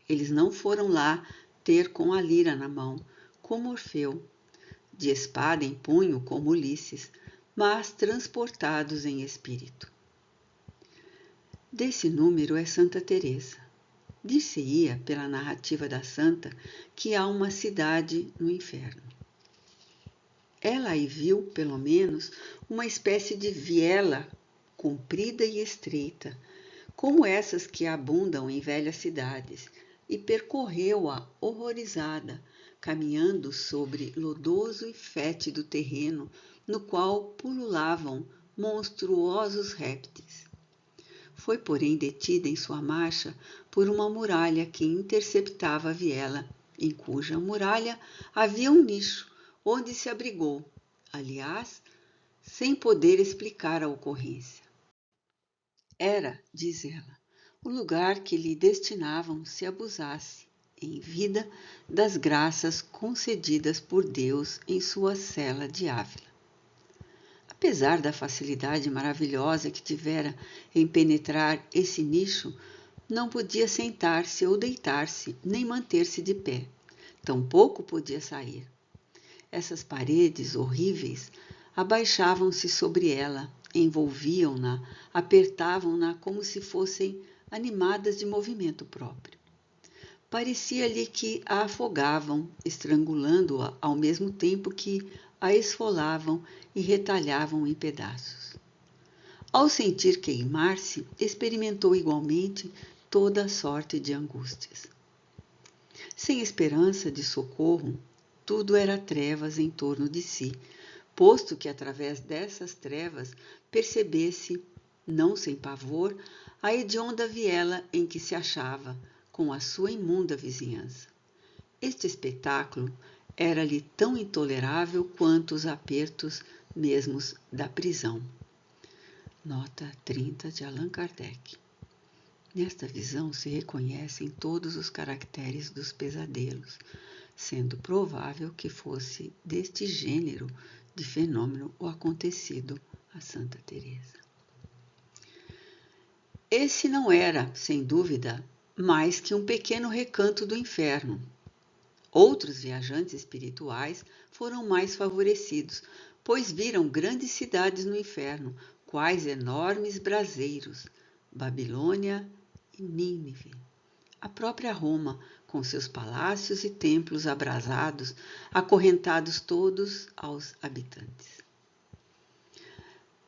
Eles não foram lá ter com a lira na mão, como Orfeu, de espada em punho, como Ulisses, mas transportados em espírito. Desse número é Santa Teresa. Dir-se-ia, pela narrativa da santa, que há uma cidade no inferno. Ela aí viu, pelo menos, uma espécie de viela comprida e estreita, como essas que abundam em velhas cidades, e percorreu-a horrorizada, caminhando sobre lodoso e fétido terreno no qual pululavam monstruosos répteis. Foi, porém, detida em sua marcha por uma muralha que interceptava a viela, em cuja muralha havia um nicho, onde se abrigou, aliás, sem poder explicar a ocorrência. Era, diz ela, o lugar que lhe destinavam se abusasse, em vida, das graças concedidas por Deus em sua cela de Ávila. Apesar da facilidade maravilhosa que tivera em penetrar esse nicho, não podia sentar-se ou deitar-se, nem manter-se de pé. Tampouco podia sair. Essas paredes horríveis abaixavam-se sobre ela, envolviam-na, apertavam-na como se fossem animadas de movimento próprio. Parecia-lhe que a afogavam, estrangulando-a ao mesmo tempo que a esfolavam e retalhavam em pedaços. Ao sentir queimar-se, experimentou igualmente toda a sorte de angústias. Sem esperança de socorro, tudo era trevas em torno de si, posto que através dessas trevas percebesse, não sem pavor, a hedionda viela em que se achava, com a sua imunda vizinhança. Este espetáculo era-lhe tão intolerável quanto os apertos mesmos da prisão. Nota 30 de Allan Kardec. Nesta visão se reconhecem todos os caracteres dos pesadelos, sendo provável que fosse deste gênero de fenômeno o acontecido a Santa Teresa. Esse não era, sem dúvida, mais que um pequeno recanto do inferno. Outros viajantes espirituais foram mais favorecidos, pois viram grandes cidades no inferno, quais enormes braseiros, Babilônia e Nínive. A própria Roma, com seus palácios e templos abrasados, acorrentados todos aos habitantes.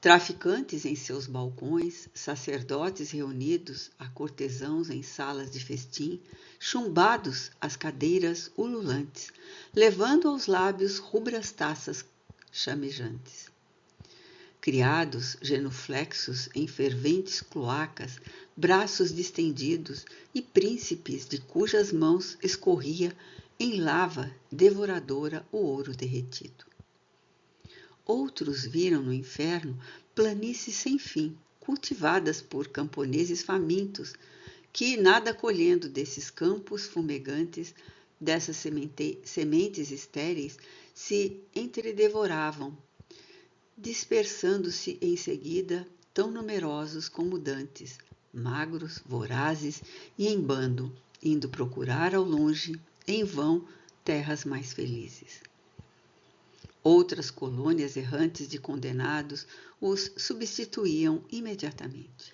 Traficantes em seus balcões, sacerdotes reunidos a cortesãos em salas de festim, chumbados às cadeiras ululantes, levando aos lábios rubras taças chamejantes. Criados genuflexos em ferventes cloacas, braços distendidos e príncipes de cujas mãos escorria em lava devoradora o ouro derretido. Outros viram no inferno planícies sem fim, cultivadas por camponeses famintos, que, nada colhendo desses campos fumegantes, dessas sementes estéreis, se entredevoravam, dispersando-se em seguida, tão numerosos como dantes, magros, vorazes e em bando, indo procurar ao longe, em vão, terras mais felizes. Outras colônias errantes de condenados os substituíam imediatamente.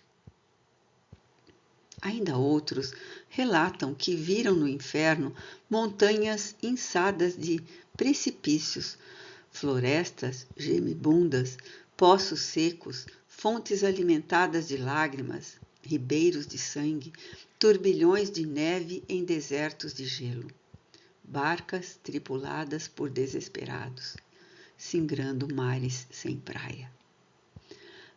Ainda outros relatam que viram no inferno montanhas inçadas de precipícios, florestas gemibundas, poços secos, fontes alimentadas de lágrimas, ribeiros de sangue, turbilhões de neve em desertos de gelo, barcas tripuladas por desesperados, singrando mares sem praia.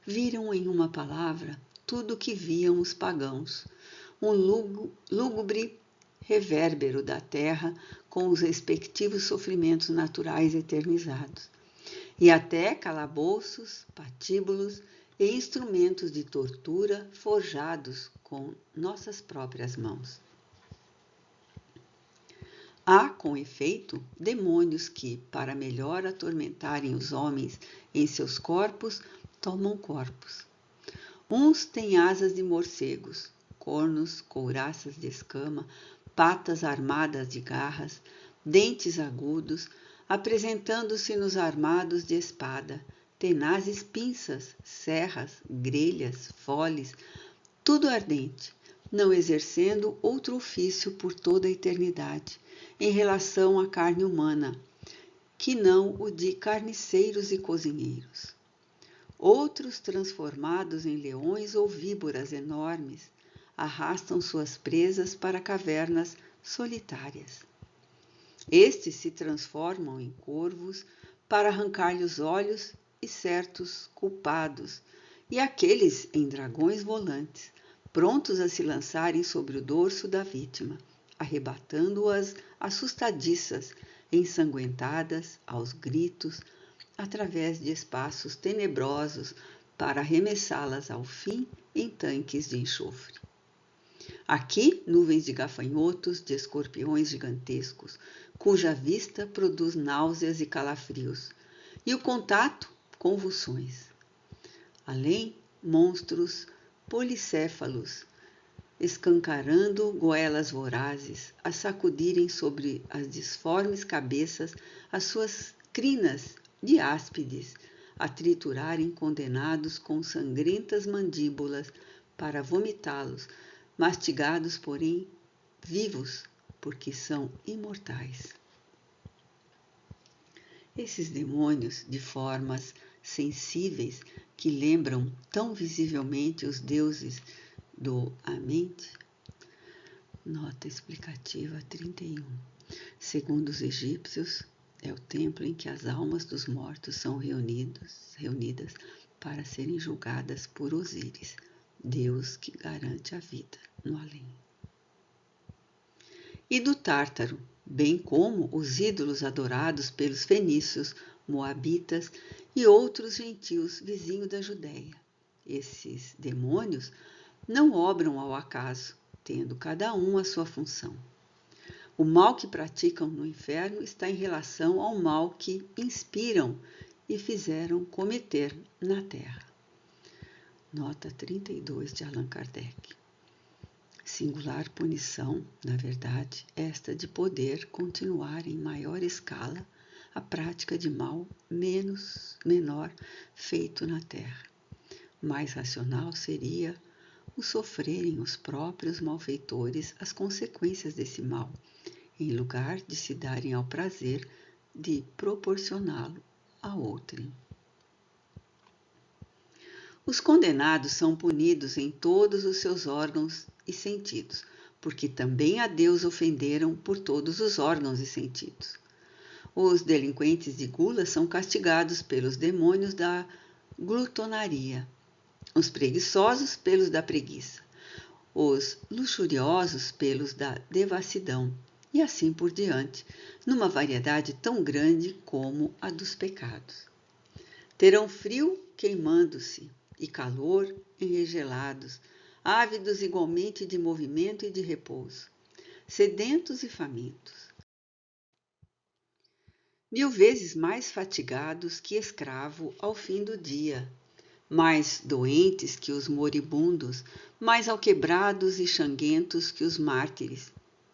Viram, em uma palavra, tudo o que viam os pagãos, um lúgubre revérbero da terra com os respectivos sofrimentos naturais eternizados. e até calabouços, patíbulos e instrumentos de tortura forjados com nossas próprias mãos. Há, com efeito, demônios que, para melhor atormentarem os homens em seus corpos, tomam corpos. Uns têm asas de morcegos, cornos, couraças de escama, patas armadas de garras, dentes agudos, apresentando-se nos armados de espada, tenazes pinças, serras, grelhas, foles, tudo ardente, não exercendo outro ofício por toda a eternidade, em relação à carne humana, que não o de carniceiros e cozinheiros. Outros, transformados em leões ou víboras enormes, arrastam suas presas para cavernas solitárias. Estes se transformam em corvos para arrancar-lhe os olhos e certos culpados, e aqueles em dragões volantes, prontos a se lançarem sobre o dorso da vítima, arrebatando-as assustadiças, ensanguentadas, aos gritos, através de espaços tenebrosos, para arremessá-las ao fim em tanques de enxofre. Aqui, nuvens de gafanhotos, de escorpiões gigantescos, cuja vista produz náuseas e calafrios, e o contato, convulsões. Além, monstros policéfalos, escancarando goelas vorazes, a sacudirem sobre as disformes cabeças as suas crinas de áspides, a triturarem condenados com sangrentas mandíbulas para vomitá-los, mastigados, porém, vivos, porque são imortais. Esses demônios, de formas sensíveis, que lembram tão visivelmente os deuses do Amente. Nota explicativa 31. Segundo os egípcios, é o templo em que as almas dos mortos são reunidas para serem julgadas por Osíris, Deus que garante a vida no além. E do Tártaro, bem como os ídolos adorados pelos fenícios, moabitas e outros gentios vizinhos da Judéia. Esses demônios não obram ao acaso, tendo cada um a sua função. O mal que praticam no inferno está em relação ao mal que inspiram e fizeram cometer na terra. Nota 32 de Allan Kardec. Singular punição, na verdade, esta de poder continuar em maior escala a prática de mal menor feito na terra. Mais racional seria o sofrerem os próprios malfeitores as consequências desse mal, em lugar de se darem ao prazer de proporcioná-lo a outrem. Os condenados são punidos em todos os seus órgãos e sentidos, porque também a Deus ofenderam por todos os órgãos e sentidos. Os delinquentes de gula são castigados pelos demônios da glutonaria, os preguiçosos pelos da preguiça, os luxuriosos pelos da devassidão, e assim por diante, numa variedade tão grande como a dos pecados. Terão frio queimando-se e calor enregelados, ávidos igualmente de movimento e de repouso, sedentos e famintos, 1000 vezes mais fatigados que escravo ao fim do dia, mais doentes que os moribundos, mais alquebrados e xanguentos que os mártires,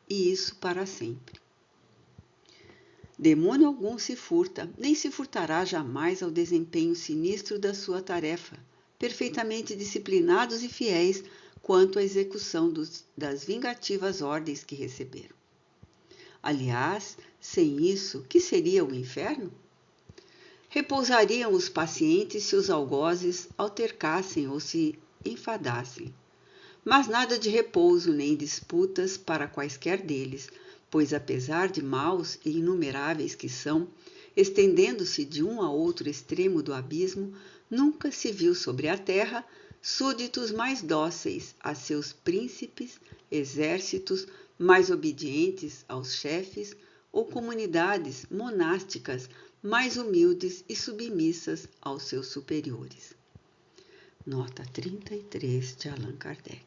e isso para sempre. Demônio algum se furta, nem se furtará jamais ao desempenho sinistro da sua tarefa, perfeitamente disciplinados e fiéis quanto à execução das vingativas ordens que receberam. Aliás, sem isso, que seria o inferno? Repousariam os pacientes se os algozes altercassem ou se enfadassem. Mas nada de repouso nem disputas para quaisquer deles, pois apesar de maus e inumeráveis que são, estendendo-se de um a outro extremo do abismo, nunca se viu sobre a terra súditos mais dóceis a seus príncipes, exércitos mais obedientes aos chefes ou comunidades monásticas mais humildes e submissas aos seus superiores. Nota 33 de Allan Kardec.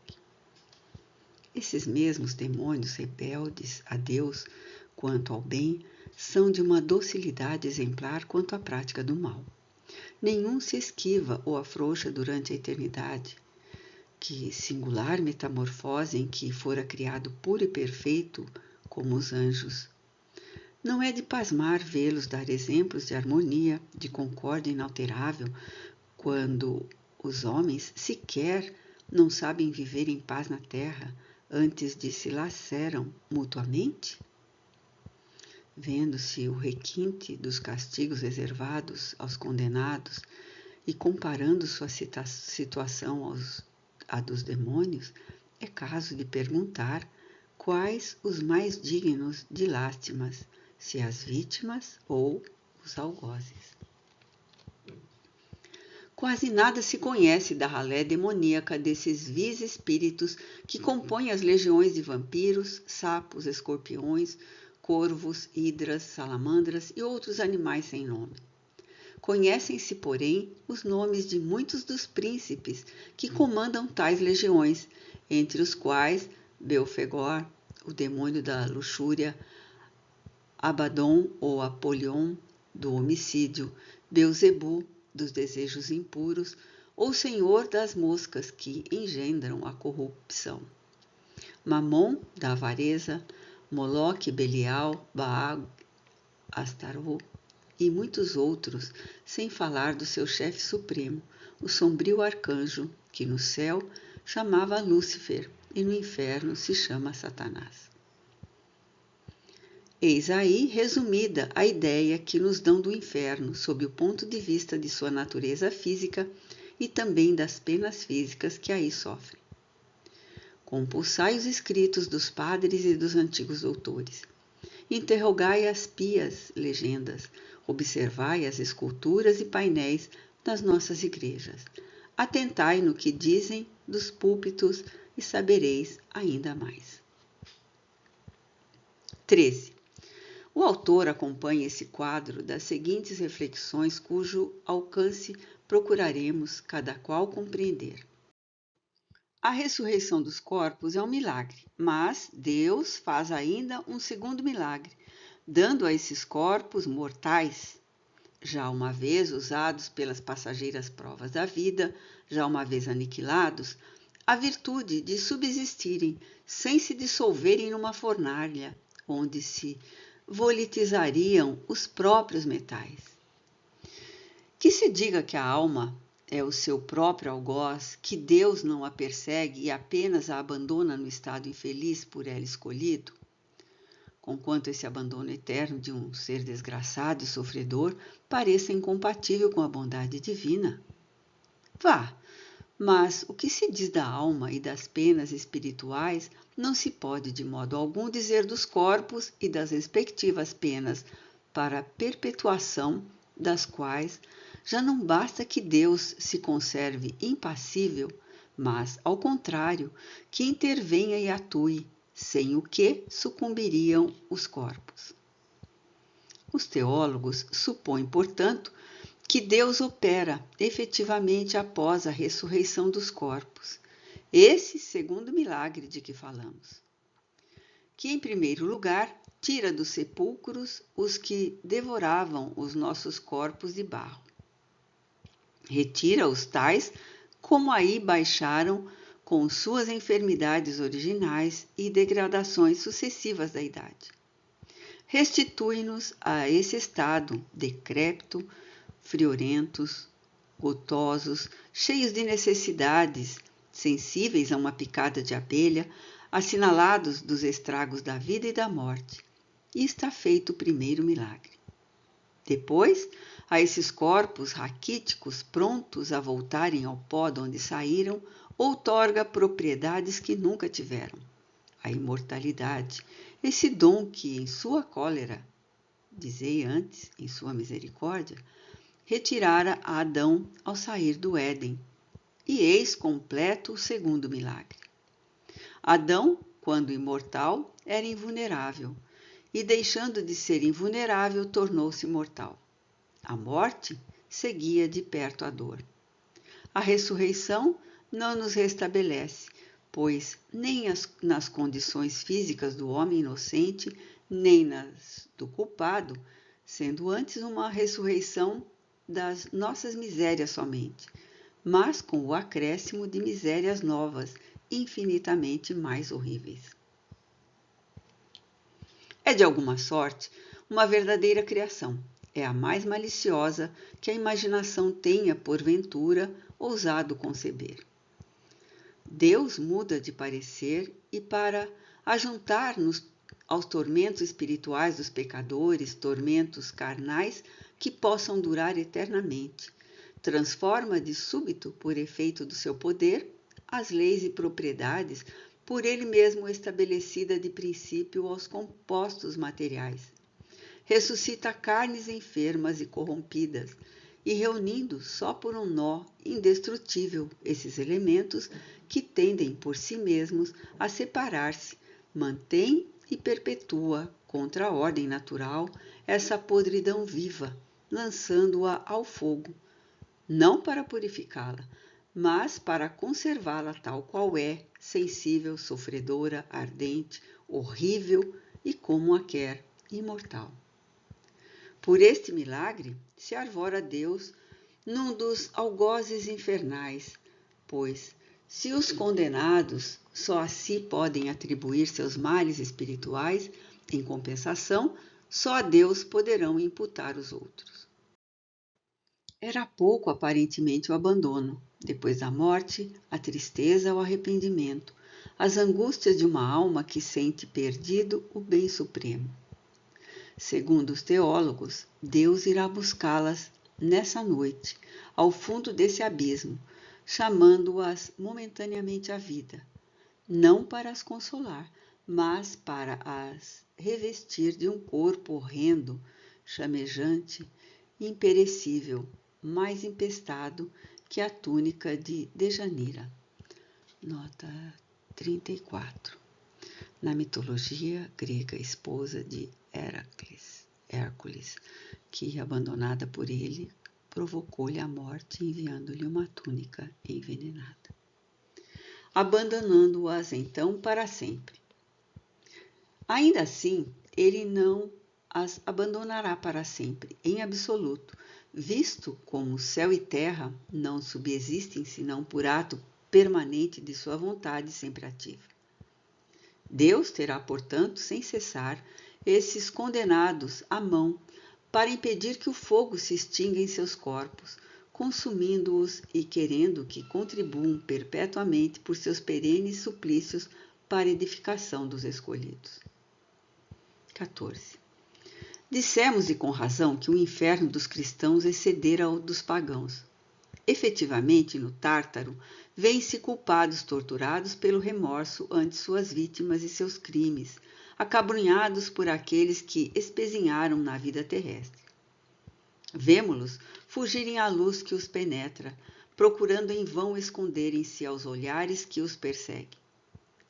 Esses mesmos demônios rebeldes a Deus quanto ao bem são de uma docilidade exemplar quanto à prática do mal. Nenhum se esquiva ou afrouxa durante a eternidade. Que singular metamorfose em que fora criado puro e perfeito como os anjos. Não é de pasmar vê-los dar exemplos de harmonia, de concórdia inalterável, quando os homens sequer não sabem viver em paz na terra antes de se laceram mutuamente? Vendo-se o requinte dos castigos reservados aos condenados e comparando sua situação à dos demônios, é caso de perguntar quais os mais dignos de lástimas, se as vítimas ou os algozes. Quase nada se conhece da ralé demoníaca desses vis espíritos que compõem as legiões de vampiros, sapos, escorpiões, corvos, hidras, salamandras e outros animais sem nome. Conhecem-se, porém, os nomes de muitos dos príncipes que comandam tais legiões, entre os quais Belfegor, o demônio da luxúria, Abaddon ou Apolion, do homicídio, Beuzebu, dos desejos impuros, ou senhor das moscas que engendram a corrupção. Mamon, da avareza, Moloque, Belial, Baal, Astarô e muitos outros, sem falar do seu chefe supremo, o sombrio arcanjo, que no céu chamava Lúcifer e no inferno se chama Satanás. Eis aí resumida a ideia que nos dão do inferno sob o ponto de vista de sua natureza física e também das penas físicas que aí sofrem. Compulsai os escritos dos padres e dos antigos doutores. Interrogai as pias legendas, observai as esculturas e painéis das nossas igrejas. Atentai no que dizem dos púlpitos e sabereis ainda mais. 13. O autor acompanha esse quadro das seguintes reflexões, cujo alcance procuraremos cada qual compreender. A ressurreição dos corpos é um milagre, mas Deus faz ainda um segundo milagre, dando a esses corpos mortais, já uma vez usados pelas passageiras provas da vida, já uma vez aniquilados, a virtude de subsistirem sem se dissolverem numa fornalha, onde se volatilizariam os próprios metais. Que se diga que a alma é o seu próprio algoz, que Deus não a persegue e apenas a abandona no estado infeliz por ela escolhido, conquanto esse abandono eterno de um ser desgraçado e sofredor pareça incompatível com a bondade divina. Vá, mas o que se diz da alma e das penas espirituais não se pode de modo algum dizer dos corpos e das respectivas penas para a perpetuação das quais já não basta que Deus se conserve impassível, mas, ao contrário, que intervenha e atue, sem o que sucumbiriam os corpos. Os teólogos supõem, portanto, que Deus opera efetivamente após a ressurreição dos corpos, esse segundo milagre de que falamos, que, em primeiro lugar, tira dos sepulcros os que devoravam os nossos corpos de barro. Retira os tais como aí baixaram com suas enfermidades originais e degradações sucessivas da idade. Restitui-nos a esse estado decrépito, friorentos, gotosos, cheios de necessidades, sensíveis a uma picada de abelha, assinalados dos estragos da vida e da morte. E está feito o primeiro milagre. Depois, a esses corpos raquíticos prontos a voltarem ao pó de onde saíram, outorga propriedades que nunca tiveram. A imortalidade, esse dom que em sua cólera, dizei antes, em sua misericórdia, retirara a Adão ao sair do Éden. E eis completo o segundo milagre. Adão, quando imortal, era invulnerável, e deixando de ser invulnerável, tornou-se mortal. A morte seguia de perto a dor. A ressurreição não nos restabelece, pois nem nas condições físicas do homem inocente, nem nas do culpado, sendo antes uma ressurreição das nossas misérias somente, mas com o acréscimo de misérias novas, infinitamente mais horríveis. É de alguma sorte uma verdadeira criação. É a mais maliciosa que a imaginação tenha, porventura, ousado conceber. Deus muda de parecer e, para ajuntar-nos aos tormentos espirituais dos pecadores, tormentos carnais que possam durar eternamente, transforma de súbito, por efeito do seu poder, as leis e propriedades por ele mesmo estabelecida de princípio aos compostos materiais. Ressuscita carnes enfermas e corrompidas, e reunindo só por um nó indestrutível esses elementos que tendem por si mesmos a separar-se, mantém e perpetua contra a ordem natural essa podridão viva, lançando-a ao fogo, não para purificá-la, mas para conservá-la tal qual é, sensível, sofredora, ardente, horrível e, como a quer, imortal. Por este milagre se arvora Deus num dos algozes infernais, pois, se os condenados só a si podem atribuir seus males espirituais, em compensação, só a Deus poderão imputar os outros. Era pouco, aparentemente, o abandono. Depois da morte, a tristeza, o arrependimento, as angústias de uma alma que sente perdido o bem supremo. Segundo os teólogos, Deus irá buscá-las nessa noite, ao fundo desse abismo, chamando-as momentaneamente à vida, não para as consolar, mas para as revestir de um corpo horrendo, chamejante, imperecível, mais empestado que a túnica de Dejanira. Nota 34. Na mitologia grega, esposa de Hércules, que, abandonada por ele, provocou-lhe a morte enviando-lhe uma túnica envenenada, abandonando-as então para sempre. Ainda assim, ele não as abandonará para sempre, em absoluto, visto como céu e terra não subsistem senão por ato permanente de sua vontade sempre ativa. Deus terá, portanto, sem cessar, esses condenados à mão, para impedir que o fogo se extinga em seus corpos, consumindo-os e querendo que contribuam perpetuamente por seus perenes suplícios para a edificação dos escolhidos. 14. Dissemos, e com razão, que o inferno dos cristãos excedera ao dos pagãos. Efetivamente, no Tártaro, vêem-se culpados torturados pelo remorso ante suas vítimas e seus crimes, acabrunhados por aqueles que espezinharam na vida terrestre. Vemo-los fugirem à luz que os penetra, procurando em vão esconderem-se aos olhares que os perseguem.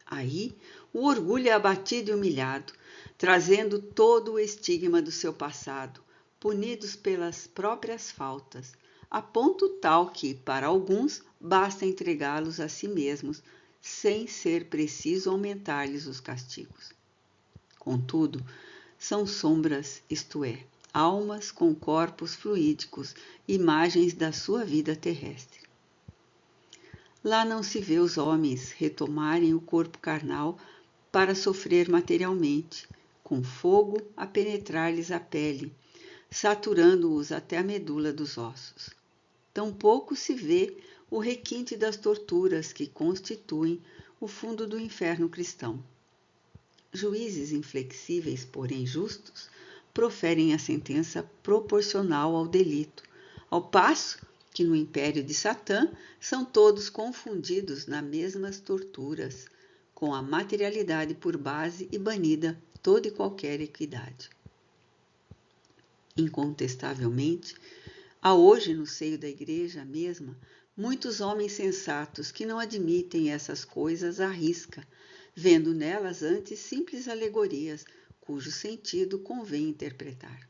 Aí, o orgulho é abatido e humilhado, trazendo todo o estigma do seu passado, punidos pelas próprias faltas, a ponto tal que, para alguns, basta entregá-los a si mesmos, sem ser preciso aumentar-lhes os castigos. Contudo, são sombras, isto é, almas com corpos fluídicos, imagens da sua vida terrestre. Lá não se vê os homens retomarem o corpo carnal para sofrer materialmente, com fogo a penetrar-lhes a pele, saturando-os até a medula dos ossos. Tampouco se vê o requinte das torturas que constituem o fundo do inferno cristão. Juízes inflexíveis, porém justos, proferem a sentença proporcional ao delito, ao passo que no império de Satã são todos confundidos nas mesmas torturas, com a materialidade por base e banida toda e qualquer equidade. Incontestavelmente, há hoje no seio da Igreja mesma muitos homens sensatos que não admitem essas coisas à risca, vendo nelas antes simples alegorias, cujo sentido convém interpretar.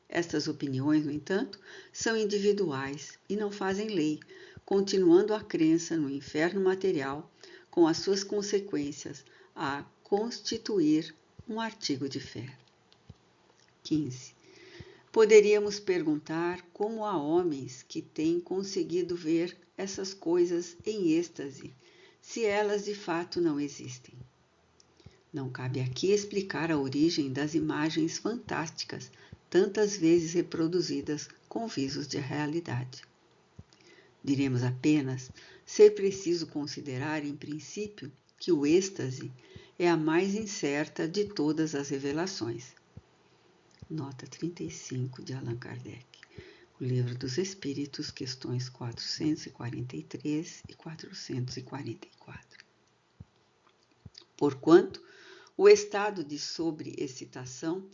Estas opiniões, no entanto, são individuais e não fazem lei, continuando a crença no inferno material, com as suas consequências, a constituir um artigo de fé. 15. Poderíamos perguntar como há homens que têm conseguido ver essas coisas em êxtase, se elas de fato não existem. Não cabe aqui explicar a origem das imagens fantásticas, tantas vezes reproduzidas com visos de realidade. Diremos apenas ser preciso considerar, em princípio, que o êxtase é a mais incerta de todas as revelações. Nota 35 de Allan Kardec, o Livro dos Espíritos, questões 443 e 444. Porquanto, o estado de sobreexcitação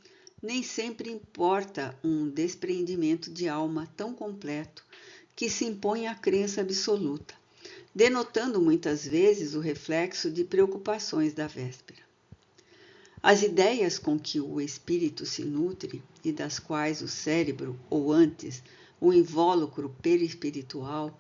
nem sempre importa um desprendimento de alma tão completo que se impõe à crença absoluta, denotando muitas vezes o reflexo de preocupações da véspera. As ideias com que o espírito se nutre e das quais o cérebro, ou antes, o invólucro perispiritual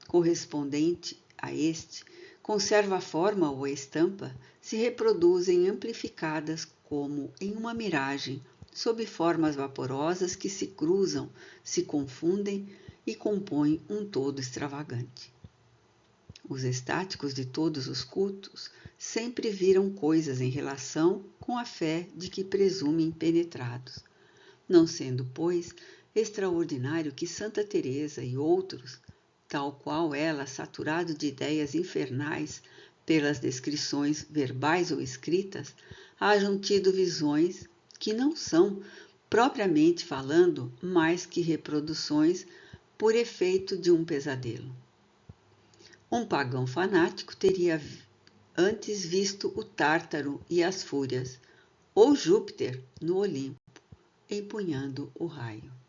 correspondente a este, conserva a forma ou a estampa, se reproduzem amplificadas como em uma miragem, sob formas vaporosas que se cruzam, se confundem e compõem um todo extravagante. Os estáticos de todos os cultos sempre viram coisas em relação com a fé de que presumem penetrados, não sendo, pois, extraordinário que Santa Teresa e outros, tal qual ela, saturado de ideias infernais pelas descrições verbais ou escritas, hajam tido visões que não são, propriamente falando, mais que reproduções por efeito de um pesadelo. Um pagão fanático teria antes visto o Tártaro e as Fúrias, ou Júpiter no Olimpo, empunhando o raio.